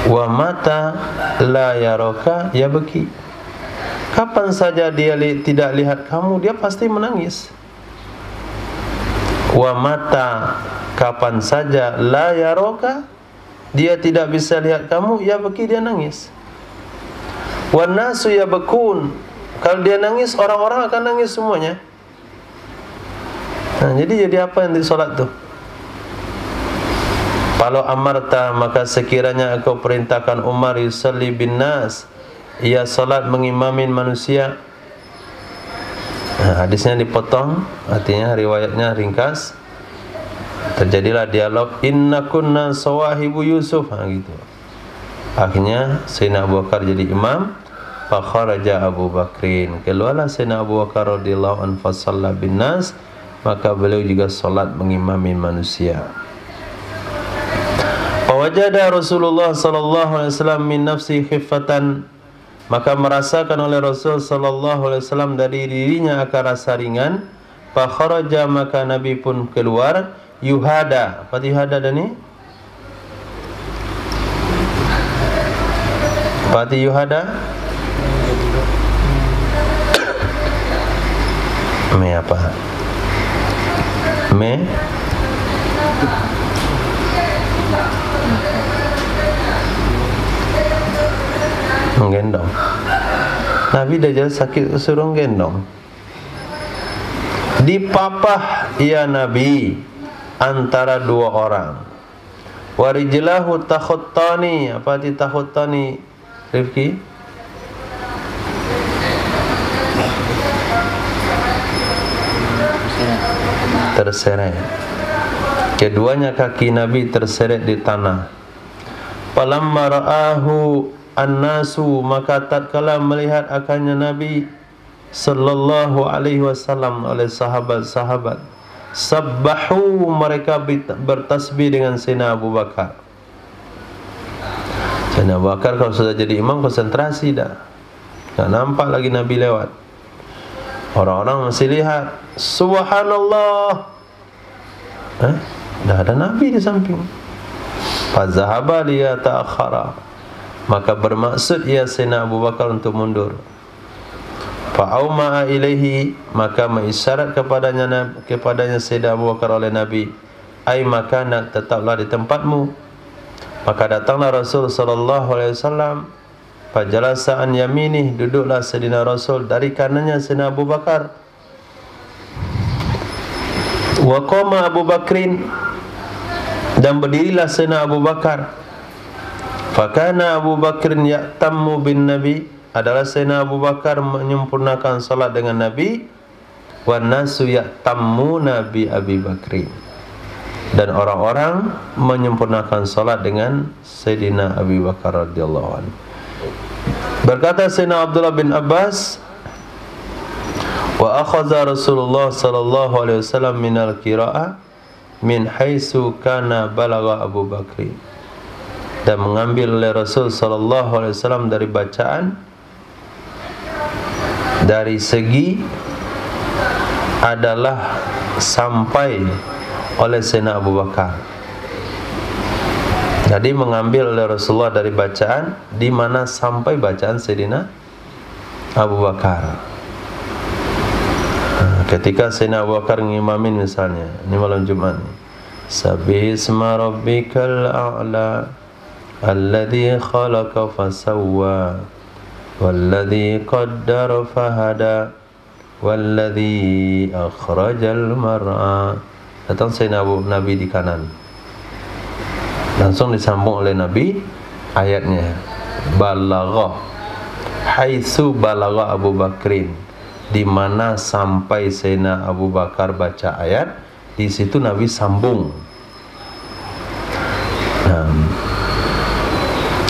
Wa mata la yaraka yabki. Kapan saja dia tidak lihat kamu, dia pasti menangis. Wa mata, kapan saja la yaraka, dia tidak bisa lihat kamu, yabki, dia nangis. Wan nasu yabkun, kalau dia nangis, orang-orang akan nangis semuanya. Nah, jadi apa yang di solat tu? Kalau amarta, maka sekiranya engkau perintahkan Umar yusalli bin nas, ia salat mengimamin manusia. Nah, hadisnya dipotong, artinya riwayatnya ringkas. terjadilah dialog inna kunna sawahibu Yusuf, gitu. Akhirnya Sayyidina Abu Bakar jadi imam. Fa kharaja Abu Bakrin, keluarlah Sayyidina Abu Bakar radhiyallahu anhu fa shalla bin nas, maka beliau juga salat mengimami manusia. Fa wajada Rasulullah sallallahu alaihi wasallam min nafsi khiffatan, maka merasakan oleh Rasul sallallahu alaihi wasallam dari dirinya akan rasa ringan. Fa kharaja, maka Nabi pun keluar. Yuhada, apa yuhada dan ni? Pati yuhada? Me apa? Me? Menggendong. Nabi dah jadi sakit suruh gendong. Dipapah ya Nabi antara dua orang. Warijlahu takhuttani, apa arti takhuttani Rifki? Terseret. Keduanya kaki Nabi terseret di tanah. Falamma ra'ahu an-nasu, maka tatkala melihat akannya Nabi sallallahu alaihi wasallam oleh sahabat-sahabat, sabbahu, mereka bertasbih dengan Sayyidina Abu Bakar. Sayyidina Abu Bakar kalau sudah jadi imam konsentrasi dah. Tak nampak lagi Nabi lewat. Orang-orang masih lihat, subhanallah. Dah ada Nabi di samping. Fazahaba liya ta'akhara, maka bermaksud ia Sayyidina Abu Bakar untuk mundur. Fa'auma'a ilaihi, maka mengisyarat kepadanya Sayyidina Abu Bakar oleh Nabi, ai makanak, tetaplah di tempatmu. Maka datanglah Rasul sallallahu alaihi wasallam, fajalasa an yaminih, duduklah Sayyidina Rasul dari kanannya Sayyidina Abu Bakar. Wa qama Abu Bakrin, dan berdirilah Sayyidina Abu Bakar. Fakana Abu Bakrin ya'tammu bin Nabi, adalah Sayyidina Abu Bakar menyempurnakan salat dengan Nabi. Wan nasu ya'tammuna bi Abi Bakrin, dan orang-orang menyempurnakan salat dengan Sayyidina Abu Bakar radhiyallahu anhu. Berkata Sayyidina Abdullah bin Abbas, wa akhadha Rasulullah sallallahu alaihi wasallam minal qira'ah min haitsu kana balagha Abu Bakr, dan mengambil oleh Rasul sallallahu alaihi wasallam dari bacaan dari segi adalah sampai oleh Sayyidina Abu Bakar. Jadi mengambil oleh Rasulullah dari bacaan di mana sampai bacaan Sayyidina Abu Bakar. Ketika Sayyidina Abu Bakar ngimamin misalnya, ini malam Jumat ni, Sabbihisma rabbikal a'la alladhi khalaqa fasawwa walladhi qaddara fahada walladhi akhrajal mar'a. Datang Sayyidina Nabi di kanan, langsung disambung oleh Nabi ayatnya, balagha haitsu balagha Abu Bakrin, di mana sampai Sayyidina Abu Bakar baca ayat, di situ Nabi sambung.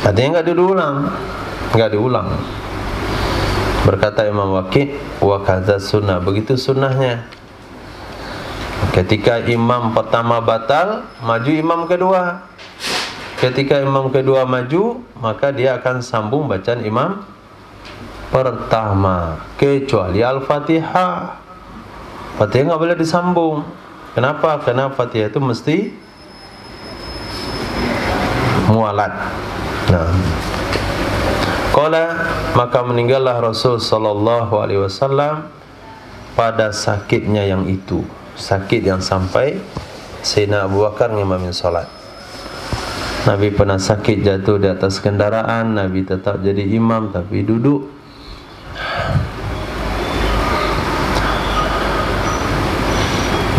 Artinya enggak diulang. Berkata Imam Waqi', wa kadza sunnah, begitu sunnahnya. Ketika imam pertama batal, maju imam kedua. Ketika imam kedua maju, maka dia akan sambung bacaan imam pertama, kecuali Al-Fatihah. Fatihah enggak boleh disambung. Kenapa? Karena Fatihah itu mesti mualat. Qala, maka meninggallah Rasul sallallahu alaihi wasallam pada sakitnya yang itu, sakit yang sampai Sayyidina Abu Bakar ngimamin salat. Nabi pernah sakit jatuh di atas kendaraan, Nabi tetap jadi imam tapi duduk.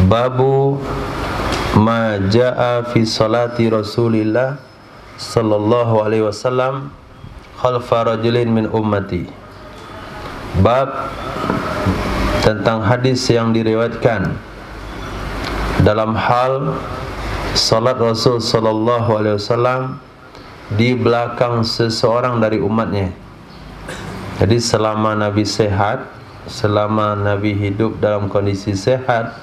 Babu ma jaa fi salati Rasulillah sallallahu alaihi wasallam khalfa rajulin min ummati. Bab tentang hadis yang diriwayatkan dalam hal salat Rasul sallallahu alaihi wasallam di belakang seseorang dari umatnya. Jadi selama Nabi sehat, selama Nabi hidup dalam kondisi sehat,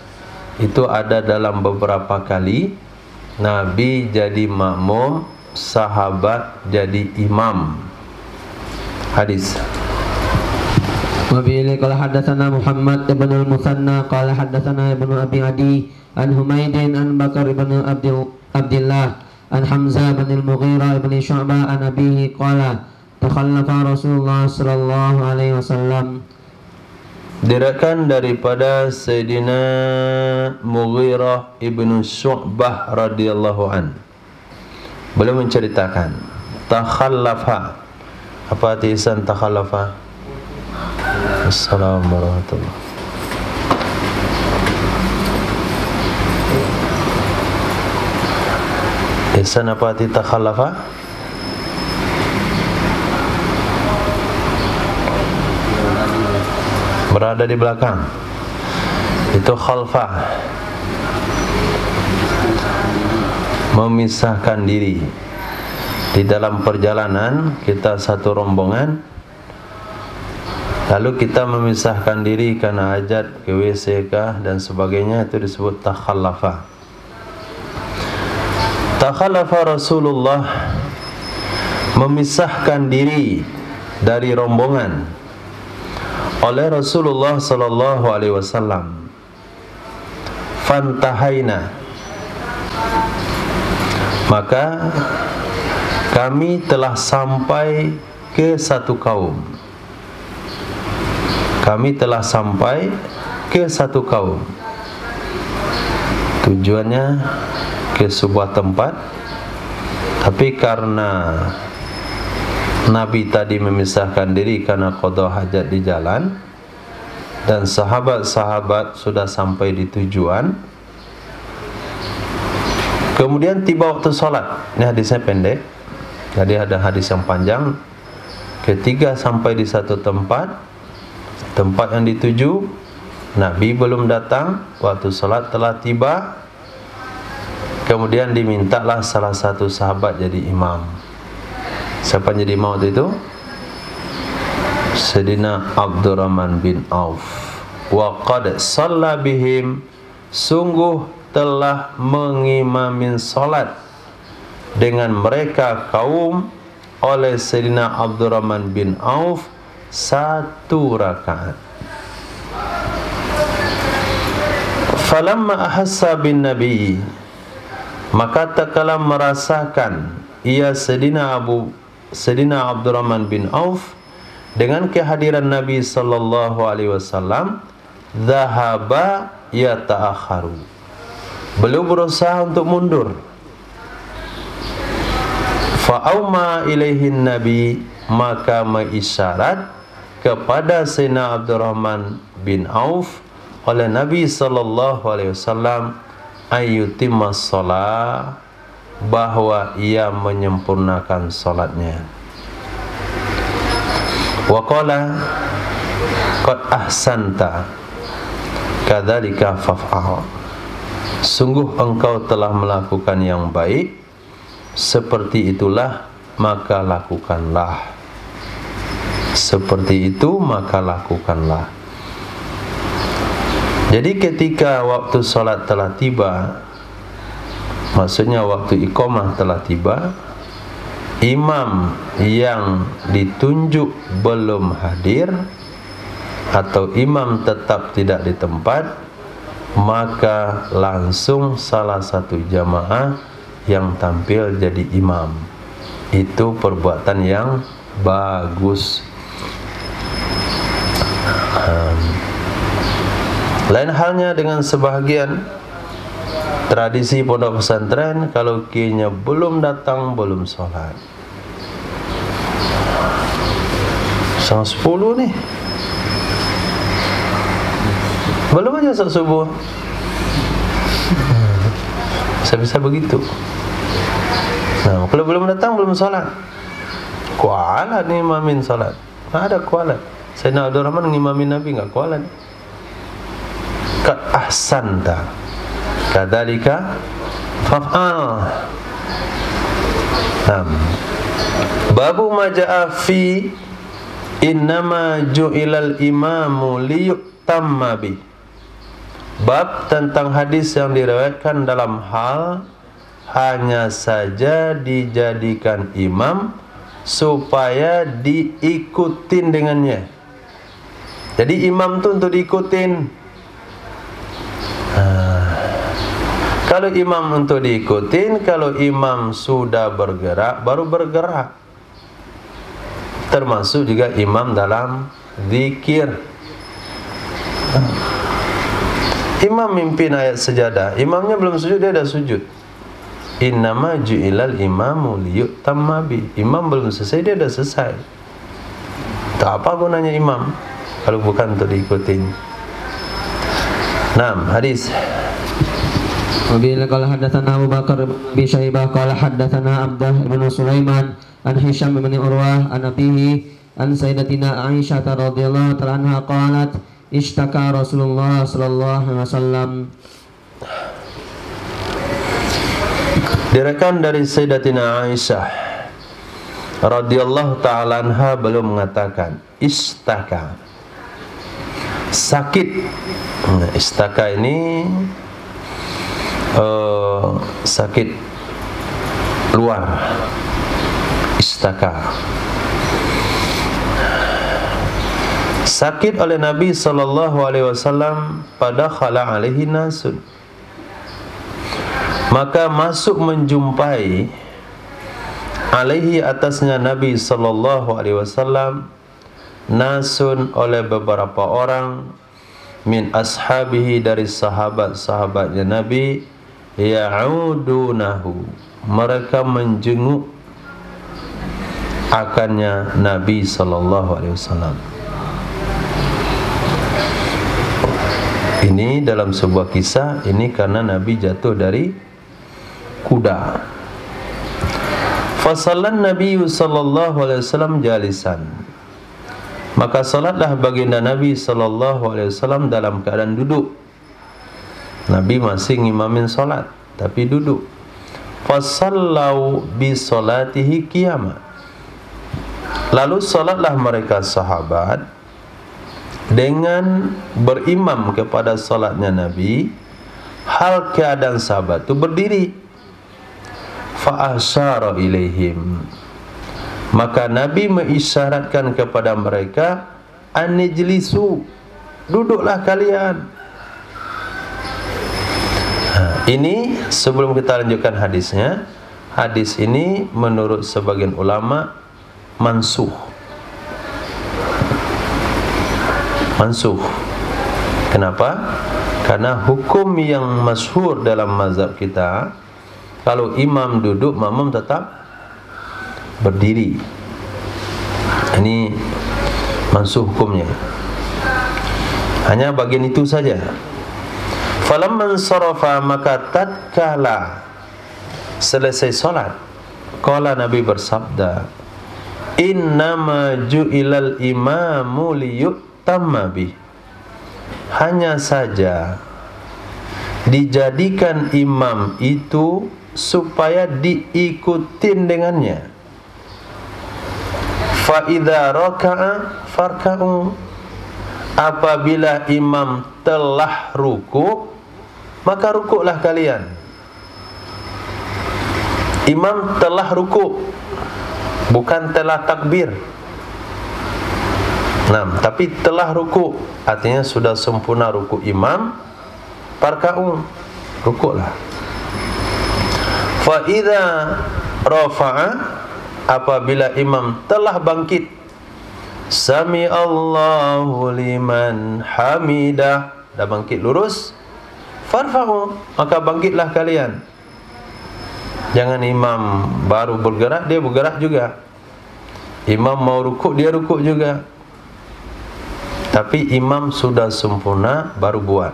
itu ada dalam beberapa kali Nabi jadi makmum, sahabat jadi imam. Hadis. وبه قال حدثنا محمد بن المثنى قال حدثنا ابن أبي عدي عن حميد عن بكر بن عبد الله عن حمزة بن المغيرة بن شعبة عن أبيه قال تخلف رسول الله صلى الله عليه وسلم. Diriwayatkan daripada Sayyidina Mughirah ibnu Syu'bah radhiyallahu an. Beliau menceritakan takhallafa. Apa arti isan takhallafa? Assalamualaikum warahmatullahi wabarakatuh. Isan apa arti takhallafa? Berada di belakang. Itu khalfah, memisahkan diri. Di dalam perjalanan kita satu rombongan, lalu kita memisahkan diri karena hajat ke WC kah dan sebagainya, itu disebut takhallafa. Takhallafa Rasulullah, memisahkan diri dari rombongan oleh Rasulullah sallallahu alaihi wasallam. Fantahaina, maka kami telah sampai ke satu kaum. Kami telah sampai ke satu kaum. Tujuannya ke sebuah tempat, tapi karena Nabi tadi memisahkan diri karena qada hajat di jalan, dan sahabat-sahabat sudah sampai di tujuan. Kemudian tiba waktu sholat. Ini hadisnya pendek, jadi ada hadis yang panjang. Ketika sampai di satu tempat yang dituju, Nabi belum datang, waktu sholat telah tiba. Kemudian dimintalah salah satu sahabat jadi imam. Siapa yang jadi imam waktu itu? Sayyidina Abdurrahman bin Auf. Wa qad shalla bihim, sungguh telah mengimamin salat dengan mereka kaum oleh Sayyidina Abdurrahman bin Auf satu rakaat. Falamma ahassa bin Nabi, maka tatkala merasakan ia Sayyidina Abdurrahman bin Auf dengan kehadiran Nabi sallallahu alaihi wasallam, dhahaba yata'akharu, beliau berusaha untuk mundur. Fa'auma ilaihin Nabi, maka mengisyarat kepada Sayyidina Abdurrahman bin Auf oleh Nabi sallallahu alaihi wasallam ayyutimmas shalah, bahwa ia menyempurnakan salatnya. Wa qala qad ahsanta kadzalika faf'al, sungguh engkau telah melakukan yang baik, seperti itulah maka lakukanlah. Seperti itu maka lakukanlah. Jadi ketika waktu salat telah tiba, maksudnya waktu iqamah telah tiba, imam yang ditunjuk belum hadir atau imam tetap tidak di tempat, maka langsung salah satu jamaah yang tampil jadi imam. Itu perbuatan yang bagus. Lain halnya dengan sebahagian tradisi pondok pesantren, kalau kiainya belum datang, belum sholat. 10 nih, belum aja sholat subuh. Bisa-bisa begitu. Nah, kalau belum datang, belum sholat, kualat nih imamin sholat. Nggak ada kualat. Sayyidina Abdurrahman ngimamin Nabi, nggak kualat. Qad ahsanta kadzalika Faf'al. Babu maja'a fi innama ju'ilal imamu liyutamma bi. Bab tentang hadis yang diriwayatkan dalam hal hanya saja dijadikan imam supaya diikutin dengannya. Jadi imam tu untuk diikutin. Kalau imam untuk diikutin, kalau imam sudah bergerak, baru bergerak. Termasuk juga imam dalam zikir. Imam mimpin ayat sejadah, imamnya belum sujud, dia dah sujud. Innama ju'ilal imamu liyutamma bi. Imam belum selesai, dia dah selesai. Tak apa gunanya imam kalau bukan untuk diikutin. Hadis. Wabila qala haddatsana Abu Bakar bin Syaibah qala haddatsana Abdah bin Sulaiman an Hisham bin Urwah an abihi an sayyidatina Aisyah radhiyallahu ta'ala anha qalat ishtaka Rasulullah sallallahu alaihi wasallam. Direkan dari Sayyidatina Aisyah radhiyallahu ta'ala anha belum mengatakan istaka, sakit. Istaka ini sakit luar. Istaka, sakit oleh Nabi sallallahu alaihi wasallam pada khala alaihi nasun. Maka masuk menjumpai alaihi atasnya Nabi sallallahu alaihi wasallam nasun oleh beberapa orang min ashabihi dari sahabat-sahabatnya Nabi ya'udunahu, mereka menjenguk akannya Nabi sallallahu alaihi wasallam. Ini dalam sebuah kisah, ini karena Nabi jatuh dari kuda. Fasallan Nabi sallallahu alaihi wasallam jalisan, maka salatlah baginda Nabi sallallahu alaihi wasallam dalam keadaan duduk. Nabi masih ngimamin salat tapi duduk. Fasallau bi salatihi qiyama, lalu salatlah mereka sahabat dengan berimam kepada salatnya Nabi, hal keadaan sahabat itu berdiri. Fa asyara ilaihim, maka Nabi mengisyaratkan kepada mereka an ijlisu, duduklah kalian. Ini sebelum kita lanjutkan hadisnya, hadis ini menurut sebagian ulama mansuh. Mansuh. Kenapa? Karena hukum yang masyhur dalam mazhab kita, kalau imam duduk, makmum tetap berdiri. Ini mansuh hukumnya. Hanya bagian itu saja. Falamman sarafa, maka tatkala selesai salat, qala Nabi bersabda, innama ju'ilal imamu liyutamma bih, hanya saja dijadikan imam itu supaya diikutin dengannya. Fa idza raka'a farka'u, apabila imam telah ruku, maka rukuklah kalian. Imam telah ruku, bukan telah takbir. Tapi telah ruku, artinya sudah sempurna ruku imam, farka'u, rukuklah. Fa idza rafa'a, apabila imam telah bangkit, sami Allahu liman hamidah, dah bangkit lurus, farfa'u, maka bangkitlah kalian. Jangan imam baru bergerak, dia bergerak juga. Imam mau rukuk, dia rukuk juga. Tapi imam sudah sempurna baru buat.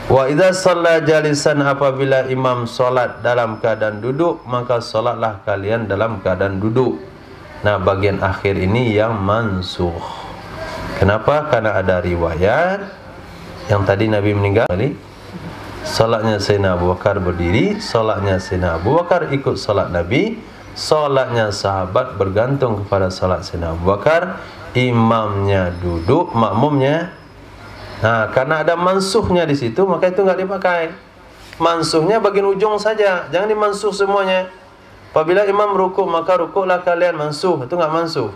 Wa idza shalla jalisan, apabila imam solat dalam keadaan duduk, maka solatlah kalian dalam keadaan duduk. Bagian akhir ini yang mansukh. Kenapa? Karena ada riwayat yang tadi Nabi meninggal Solatnya Sayyidina Abu Bakar berdiri, solatnya Sayyidina Abu Bakar ikut solat Nabi, solatnya sahabat bergantung kepada solat Sayyidina Abu Bakar, imamnya duduk, makmumnya. Nah, karena ada mansuhnya di situ, maka itu enggak dipakai. Mansuhnya bagian ujung saja, jangan dimansuh semuanya. Apabila imam rukuk, maka rukuklah kalian, mansuh, itu enggak mansuh.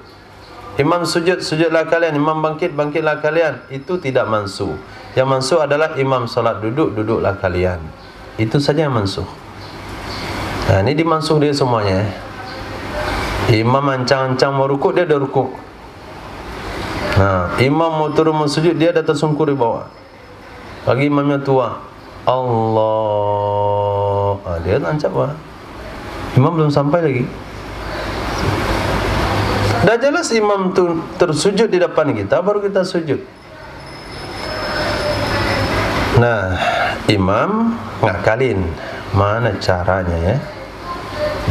Imam sujud, sujudlah kalian. Imam bangkit, bangkitlah kalian. Itu tidak mansuh. Yang mansuh adalah imam salat duduk, duduklah kalian. Itu saja yang mansuh. Nah, ini dimansuh dia semuanya. Imam ancang-ancang mau rukuk, dia dah rukuk. Nah, imam mau turun mau sujud, dia dah tersungkur di bawah. Lagi imamnya tua, Allah, dia ancap lah. Imam belum sampai lagi. Dah jelas imam tu tersujud di depan kita, baru kita sujud. Nah, imam ngakalin. Mana caranya ya?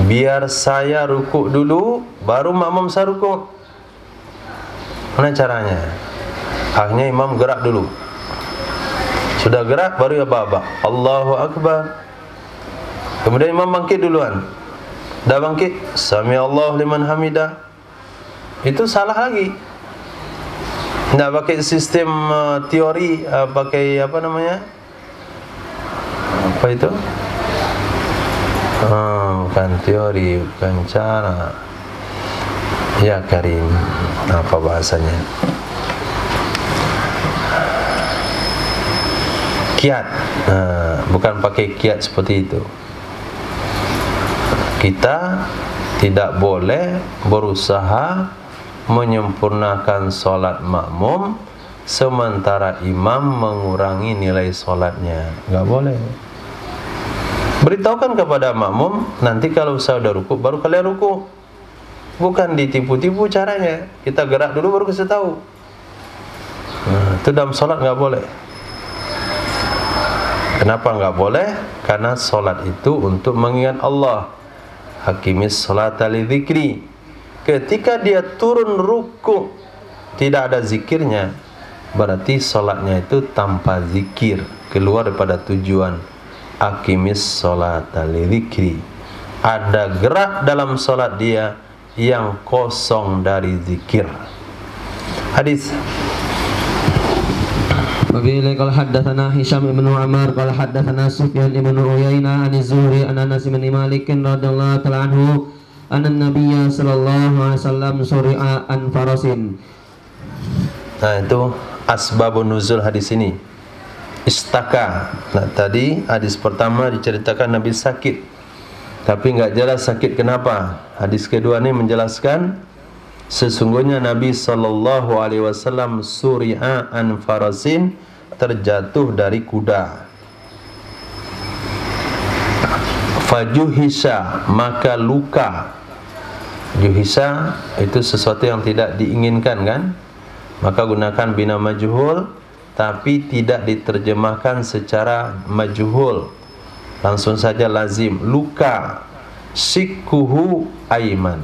Biar saya rukuk dulu, baru makmum saya rukuk. Mana caranya? Akhirnya imam gerak dulu. Sudah gerak, baru ya baba, Allahu Akbar. Kemudian imam bangkit duluan. Dah bangkit, Sami Allah liman hamidah. Itu salah lagi. Tidak pakai sistem teori, pakai apa namanya? Apa itu? Bukan teori, bukan cara. Ya Karim, apa bahasanya? Kiat. Bukan pakai kiat seperti itu. Kita tidak boleh berusaha menyempurnakan solat makmum sementara imam mengurangi nilai solatnya. Enggak boleh. Beritahukan kepada makmum, nanti kalau saya sudah rukuk, baru kalian rukuk. Bukan ditipu-tipu caranya. Kita gerak dulu baru kasih tahu. Itu dalam solat enggak boleh. Kenapa enggak boleh? Karena solat itu untuk mengingat Allah. Hakimis salata li dzikri. Ketika dia turun rukuk tidak ada zikirnya, berarti solatnya itu tanpa zikir, keluar daripada tujuan. Hakimis salata li dzikri. Ada gerak dalam solat dia yang kosong dari zikir. Hadis. Wabillahi qala haddatsana Hisham ibn Ammar qala haddatsana Sufyan ibn Uyainah an Az-Zuhri an Anas bin Malik radhiyallahu ta'ala anhu anna Nabiyya sallallahu alaihi wasallam suri'a an farasin. Nah, itu asbabun nuzul hadis ini. Istaka. Nah, tadi hadis pertama diceritakan Nabi sakit, tapi enggak jelas sakit kenapa. Hadis kedua ini menjelaskan sesungguhnya Nabi sallallahu alaihi wasallam suri'a an farasin, terjatuh dari kuda. Fajuhisa, maka luka. Juhisa itu sesuatu yang tidak diinginkan kan? Maka gunakan bina majhul, tapi tidak diterjemahkan secara majhul. Langsung saja lazim. Luka. Sikkuhu aiman,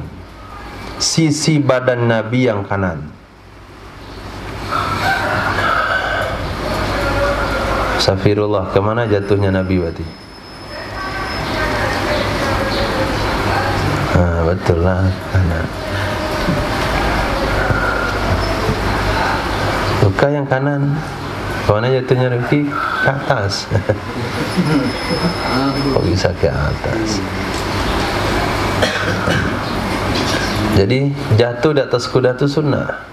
sisi badan Nabi yang kanan. Safirullah, kemana jatuhnya Nabi berarti? Betul lah, kanan. Luka yang kanan. Kemana jatuhnya Nabi? Ke atas. Kok bisa ke atas? Jadi jatuh di atas kuda itu sunnah.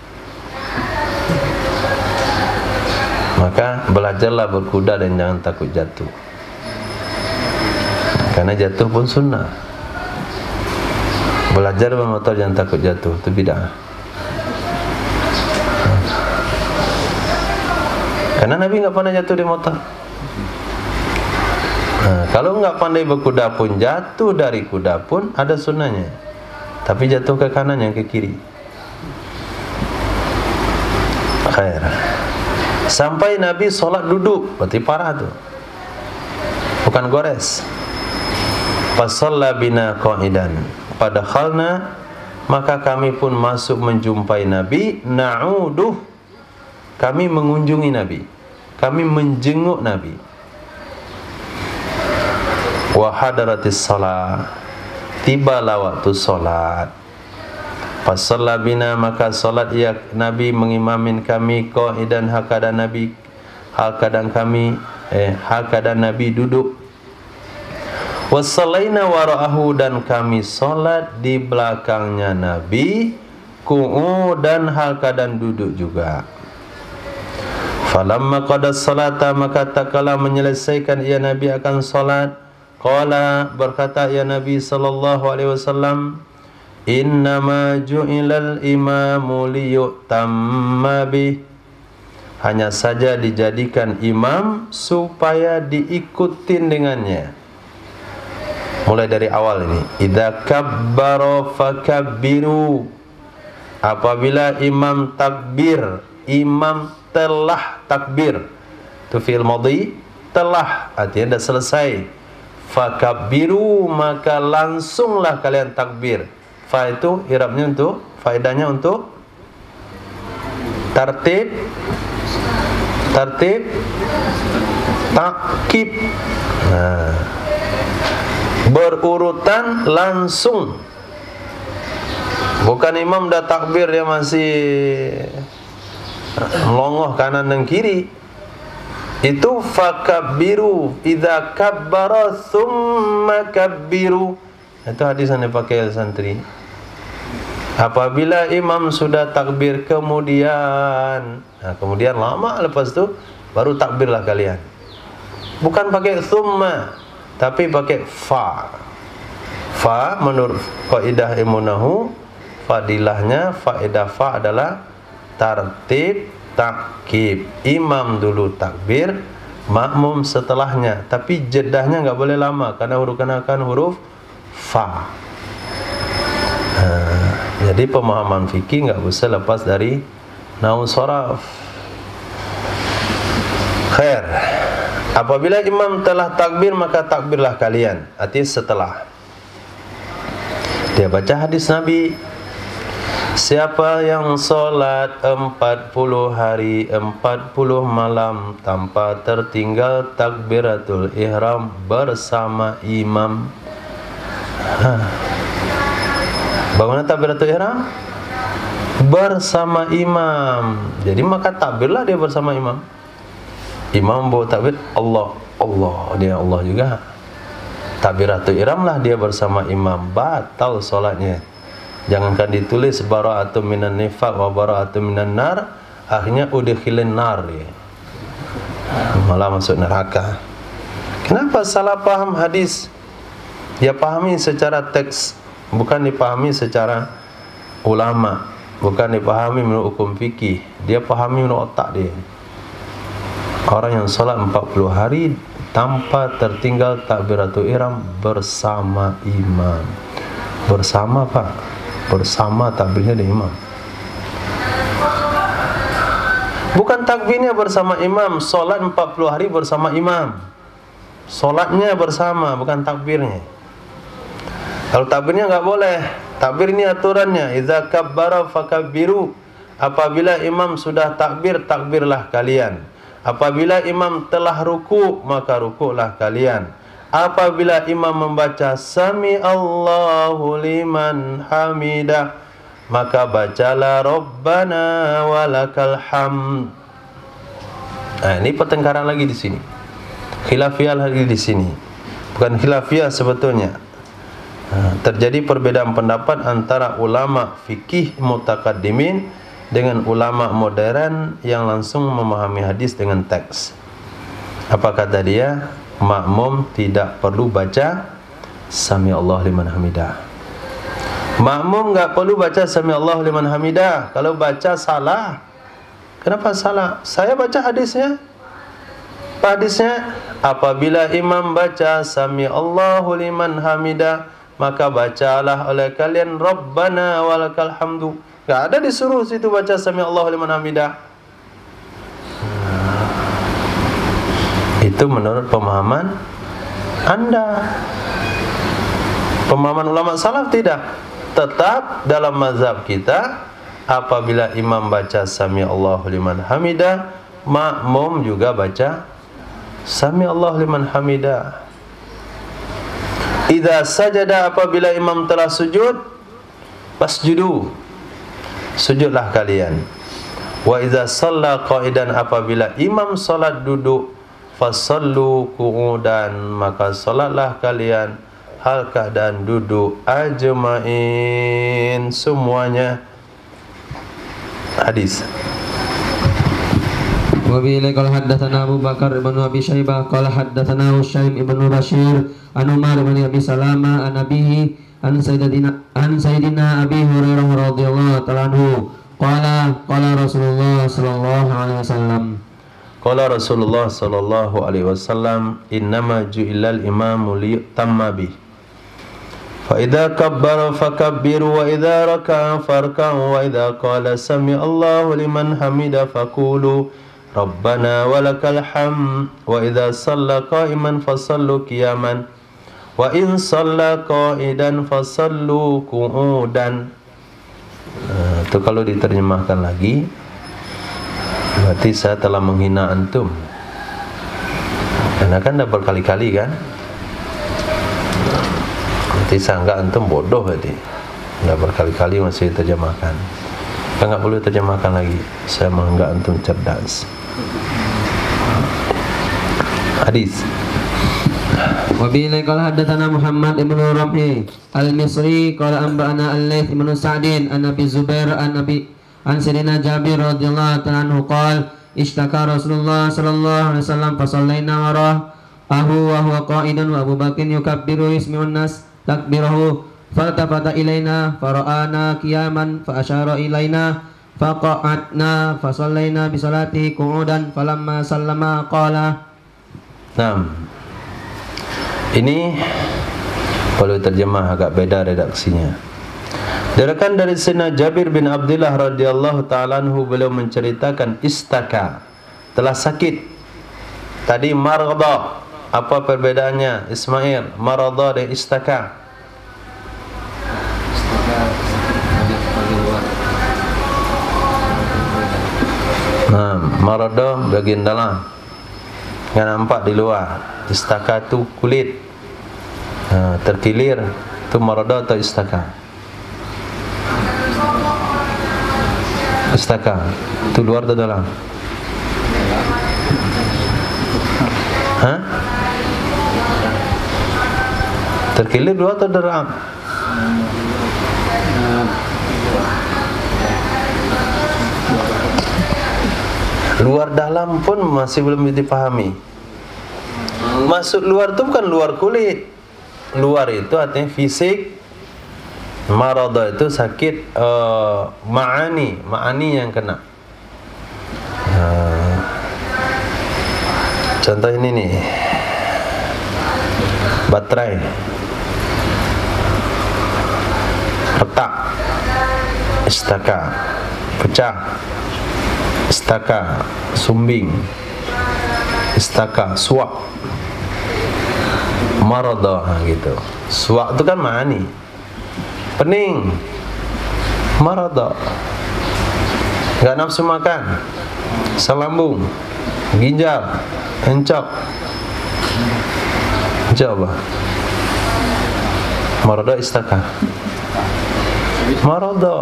Maka belajarlah berkuda dan jangan takut jatuh. Karena jatuh pun sunnah. Belajar bermotor jangan takut jatuh, itu bid'ah. Karena Nabi enggak pernah jatuh di motor. Kalau enggak pandai berkuda pun, jatuh dari kuda pun ada sunnahnya. Tapi jatuh ke kanan yang ke kiri. Khair. Sampai Nabi solat duduk, berarti parah tu. Bukan gores. Fasalla bina qa'idan. Padakhalna, maka kami pun masuk menjumpai Nabi. Na'uduh, kami mengunjungi Nabi, kami menjenguk Nabi. Wa hadaratis salat, tibalah waktu solat. Fasalla bina, maka solat ia Nabi mengimamin kami, qaidan hakadang Nabi, hakadang kami hakadang Nabi duduk. Wasallaina wara'ahu, dan kami solat di belakangnya Nabi, qu'udan hakadang duduk juga. Falamma qada salata, maka tak kala menyelesaikan ia Nabi akan solat, qala, berkata ya Nabi sallallahu alaihi wasallam, innama ju'ilal imamu liyutamma bih, hanya saja dijadikan imam supaya diikutin dengannya. Mulai dari awal ini, idza kabbara fakabbiru, apabila imam takbir, imam telah takbir, itu fi'il madhi, telah artinya dah selesai. Fakabbiru, maka langsunglah kalian takbir. Fa itu i'rabnya untuk, faedahnya untuk tartib, takkib. Nah, berurutan langsung. Bukan imam dah takbir dia masih melongoh kanan dan kiri. Itu fakabbiru, idza kabbara thumma kabbiru. Itu hadis yang dipakai santri. Apabila imam sudah takbir kemudian, kemudian lama lepas tu baru takbirlah kalian. Bukan pakai thumma, tapi pakai fa. Fa menurut kaidah ilmu nahwu, fadilahnya faedah fa adalah tartib takkib. Imam dulu takbir, makmum setelahnya, tapi jedahnya enggak boleh lama karena kenakan huruf fa. Jadi pemahaman fikih enggak bisa lepas dari nahwu sharaf. Khair. Apabila imam telah takbir, maka takbirlah kalian, artinya setelah. Dia baca hadis Nabi, siapa yang solat 40 hari 40 malam tanpa tertinggal takbiratul ihram bersama imam. Bagaimana takbiratul ihram? Bersama imam. Jadi maka takbirlah dia bersama imam. Imam bawa takbir Allah, Allah, dia Allah juga. Takbiratul ihram lah dia bersama imam, batal solatnya. Jangankan ditulis bara'atun minan nifaq wa bara'atun minan nar, akhirnya udkhilin nar dia. Malah masuk neraka. Kenapa salah paham hadis? Dia pahami secara teks, bukan dipahami secara ulama, bukan dipahami menurut hukum fikih. Dia pahami menurut otak dia. Orang yang salat 40 hari tanpa tertinggal takbiratul ihram bersama imam. Bersama Pak, bersama takbirnya di imam. Bukan takbirnya bersama imam, solat 40 hari bersama imam. Solatnya bersama, bukan takbirnya. Kalau takbirnya enggak boleh. Takbir ini aturannya, idza kabbara fakabbiru. Apabila imam sudah takbir, takbirlah kalian. Apabila imam telah ruku', maka ruku'lah kalian. Apabila imam membaca Sami Allahu liman hamidah, maka bacalah Rabbana walakal hamd. Ini pertengkaran lagi di sini. Khilafiyah lagi di sini. Bukan khilafiyah sebetulnya. Terjadi perbedaan pendapat antara ulama fikih mutaqaddimin dengan ulama modern yang langsung memahami hadis dengan teks. Apa kata dia? Makmum tidak perlu baca Sami Allah liman hamidah. Makmum enggak perlu baca Sami Allah liman hamidah. Kalau baca salah. Kenapa salah? Saya baca hadisnya. Hadisnya, apabila imam baca Sami Allahu liman hamidah, maka bacalah oleh kalian Rabbana walakal hamdu. Enggak ada disuruh situ baca Sami Allahu liman hamidah. Itu menurut pemahaman Anda. Pemahaman ulama salaf tidak. Tetap dalam mazhab kita, apabila imam baca Sami Allahu liman hamidah, makmum juga baca Sami Allahu liman hamidah. idza sajada, apabila imam telah sujud, fasjudu, sujudlah kalian. Wa idza shalla qa'idan, apabila imam salat duduk, fasallu qu'udan, maka salatlah kalian hal keadaan duduk, ajma'in, semuanya. Hadis. Wa bihi qala haddatsana Abu Bakar ibn Abi Syaibah qala haddatsana Husaim ibn Bashir an Umar ibn Abi Salama an abihi an sayyidina Abi Hurairah radhiyallahu ta'ala anhu qala Rasulullah sallallahu alaihi wasallam. Qala Rasulullah sallallahu alaihi wasallam, innama ju'ilal imamu liyutamma bih. Fa idza kabbara fakabbiru, wa idza raka'a farka'u, wa idza qala sami Allahu liman hamida faqulu Rabbana walakal hamd, wa idza shalla qa'iman fasallu qiyaman, wa in shalla qa'idan fasallu qu'udan. Itu kalau diterjemahkan lagi, berarti saya telah menghina antum. Karena kan dah berkali-kali kan. Berarti saya anggap antum bodoh berarti. Dah berkali-kali masih terjemahkan. Saya enggak boleh terjemahkan lagi. Saya menganggap antum cerdas. Hadis. Wa bihi qala haddatsana Muhammad ibn Rabi al-Misri qala anba'ana al-Laits ibn Sa'din an Abi Zubair an Sayyidina Jabir radhiyallahu ta'ala anhu qala ishtaka Rasulullah sallallahu alaihi wasallam fa sallaina marahu wa huwa qa'idan wa Abu Bakr yukabbiru yasmi'un nas takbirahu faltafata ilaina fara'ana qiyaman fa asyara ilaina faqa'atna fa sallaina bi salati qu'udan falamma sallama qala. Naam. Ini perlu terjemah agak beda redaksinya. Diriwayatkan dari Sayyidina Jabir bin Abdullah radhiyallahu ta'ala anhu, beliau menceritakan istaka, telah sakit. Tadi marada, apa perbedaannya Ismail? Marada dan istaka. Nah, marada bagian dalam, nggak nampak di luar. Istaka tu kulit. Terkilir, tu marada atau istaka? Istaka tu luar atau dalam? Hah? Terkilir luar atau dalam? Luar dalam pun masih belum dipahami. Maksud luar itu bukan luar kulit. Luar itu artinya fisik. Marada itu sakit, ma'ani yang kena. Contoh ini nih, baterai retak, istaka, pecah, istaka, sumbing, istaka, suak, marada gitu. Suak itu kan ma'ani, pening, marada, nggak nafsu makan, selambung, ginjal, encok. Encok apa? Marada, istaka, marada.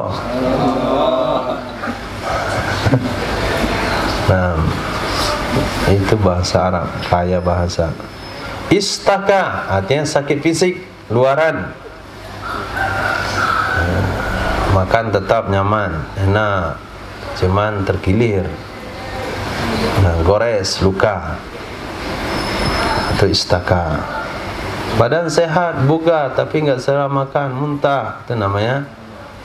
Nah, itu bahasa Arab, kaya bahasa. Istaka artinya sakit fisik, luaran. Makan tetap nyaman, enak, cuman terkilir, gores, luka. Itu istaka. Badan sehat, bugar, tapi enggak selera makan, muntah, itu namanya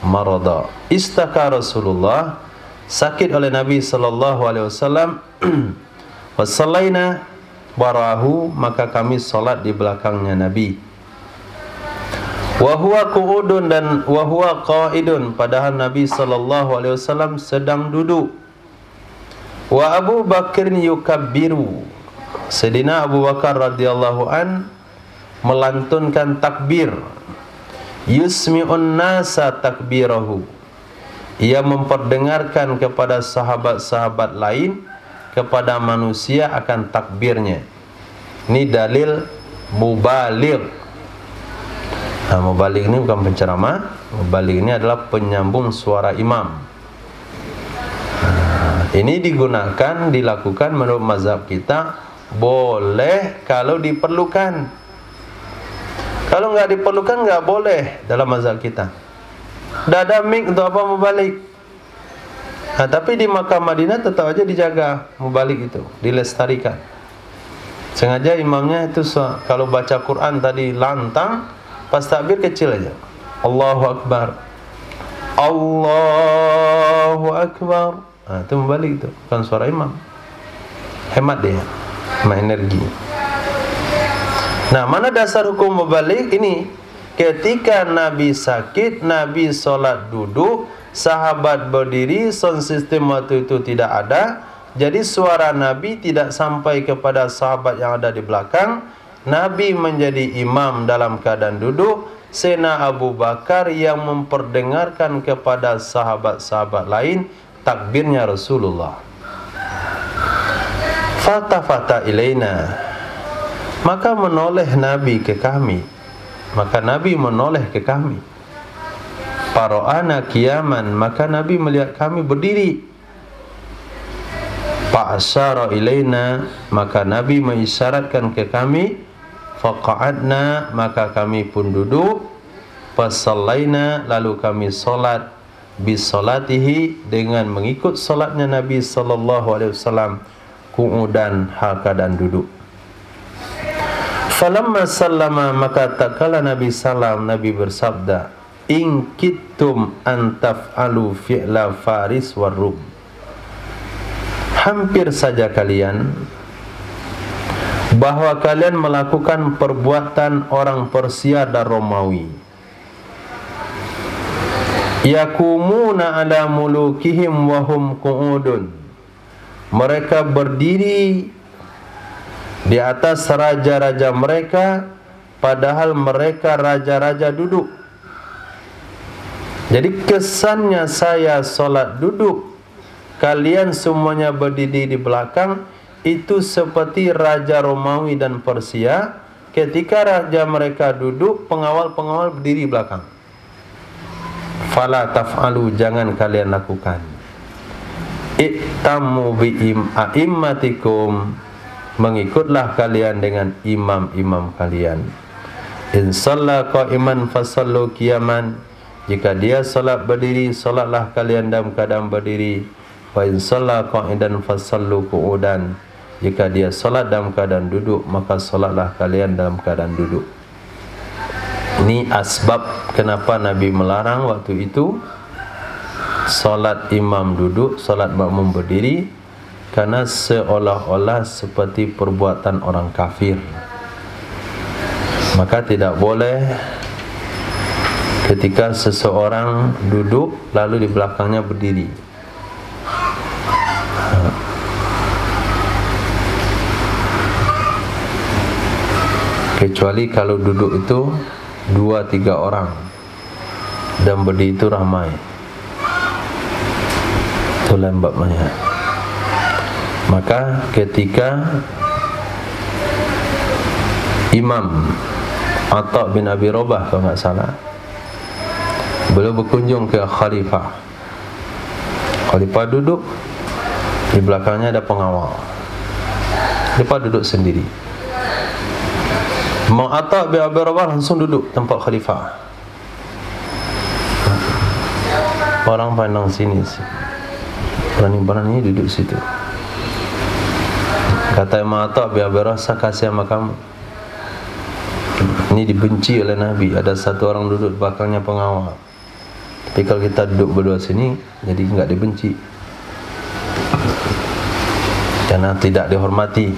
marada. Istaka Rasulullah, sakit oleh Nabi sallallahu alaihi wasallam. Wasallaina barahu, maka kami salat di belakangnya Nabi. Wa huwa qu'udun, dan wa huwa qa'idun, padahal Nabi sallallahu alaihi wasallam sedang duduk. Wa Abu Bakr yukabbiru, Sayyidina Abu Bakar radhiyallahu an melantunkan takbir. Yusmi'un nasa takbirahu, ia memperdengarkan kepada sahabat-sahabat lain, kepada manusia akan takbirnya. Ini dalil mubaligh, Nah, mubaligh ini bukan penceramah. Mubaligh ini adalah penyambung suara imam. Nah, ini dilakukan menurut mazhab kita boleh kalau diperlukan. Kalau nggak diperlukan nggak boleh dalam mazhab kita. Dah ada mic untuk apa mubaligh? Nah, tapi di Makkah Madinah tetap aja dijaga mubaligh itu, dilestarikan. Sengaja imamnya itu kalau baca Quran tadi lantang, pas takbir kecil aja. Allahu Akbar. Allahu Akbar. Nah, itu mubaligh itu, bukan suara imam. Hemat dia, hemat energi. Nah, mana dasar hukum mubaligh ini? Ketika Nabi sakit, Nabi solat duduk, sahabat berdiri, sound system waktu itu tidak ada. Jadi suara Nabi tidak sampai kepada sahabat yang ada di belakang. Nabi menjadi imam dalam keadaan duduk. Sayyidina Abu Bakar yang memperdengarkan kepada sahabat-sahabat lain takbirnya Rasulullah. Fata ilaina. Maka menoleh Nabi ke kami. Maka Nabi menoleh ke kami. Fara'ana qiyaman, maka Nabi melihat kami berdiri. Fa'asyara ilaina, maka Nabi mengisyaratkan ke kami. Faqa'adna, maka kami pun duduk. Fasallaina, lalu kami solat. Bisolatihi, dengan mengikut solatnya Nabi sallallahu alaihi wasallam, qu'udan, hal keadaan duduk. Falamma sallama, maka tak kala Nabi salam, Nabi bersabda, in kittum an taf'alu fi'la Faris war Rum. Hampir saja kalian bahwa kalian melakukan perbuatan orang Persia dan Romawi. Yakumuna ala mulukihim wa hum qu'udun. Mereka berdiri di atas raja-raja mereka, padahal mereka raja-raja duduk. Jadi kesannya saya solat duduk, kalian semuanya berdiri di belakang, itu seperti raja Romawi dan Persia. Ketika raja mereka duduk, pengawal-pengawal berdiri di belakang. Fala taf'alu, jangan kalian lakukan. I'tammu bi'im a'immatikum, mengikutlah kalian dengan imam-imam kalian. In shalla qa'iman fasallu qiyaman, jika dia salat berdiri, salatlah kalian dalam keadaan berdiri. Wa in shalla qa'idan fasallu qu'udan, jika dia salat dalam keadaan duduk, maka salatlah kalian dalam keadaan duduk. Ini asbab kenapa Nabi melarang waktu itu salat imam duduk, salat makmum berdiri, karena seolah-olah seperti perbuatan orang kafir. Maka tidak boleh ketika seseorang duduk lalu di belakangnya berdiri. Kecuali kalau duduk itu 2-3 orang dan berdiri itu ramai, itu lembab banyak. Maka ketika Imam Atha bin Abi Rabah, kalau nggak salah, beliau berkunjung ke Khalifah. Khalifah duduk, di belakangnya ada pengawal. Khalifah duduk sendiri. Imam Atha bin Abi Rabah langsung duduk tempat Khalifah. Orang pandang sini, berani-berani duduk situ. Kata Imam Atha bin Abi Rabah, saya kasih sama kamu. Ini dibenci oleh Nabi. Ada satu orang duduk di belakangnya pengawal. Tapi kalau kita duduk berdua sini, jadi enggak dibenci, karena tidak dihormati.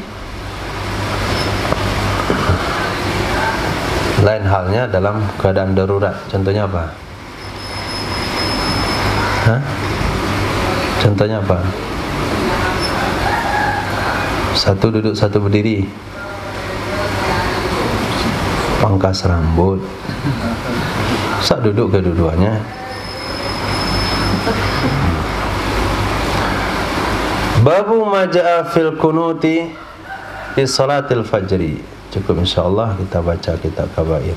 Lain halnya dalam keadaan darurat. Contohnya apa? Contohnya apa? Satu duduk, satu berdiri, pangkas rambut, sak duduk kedua-duanya. Babu maja'a fil kunuti di salatil fajri. Cukup insyaAllah kita baca kitab kabair.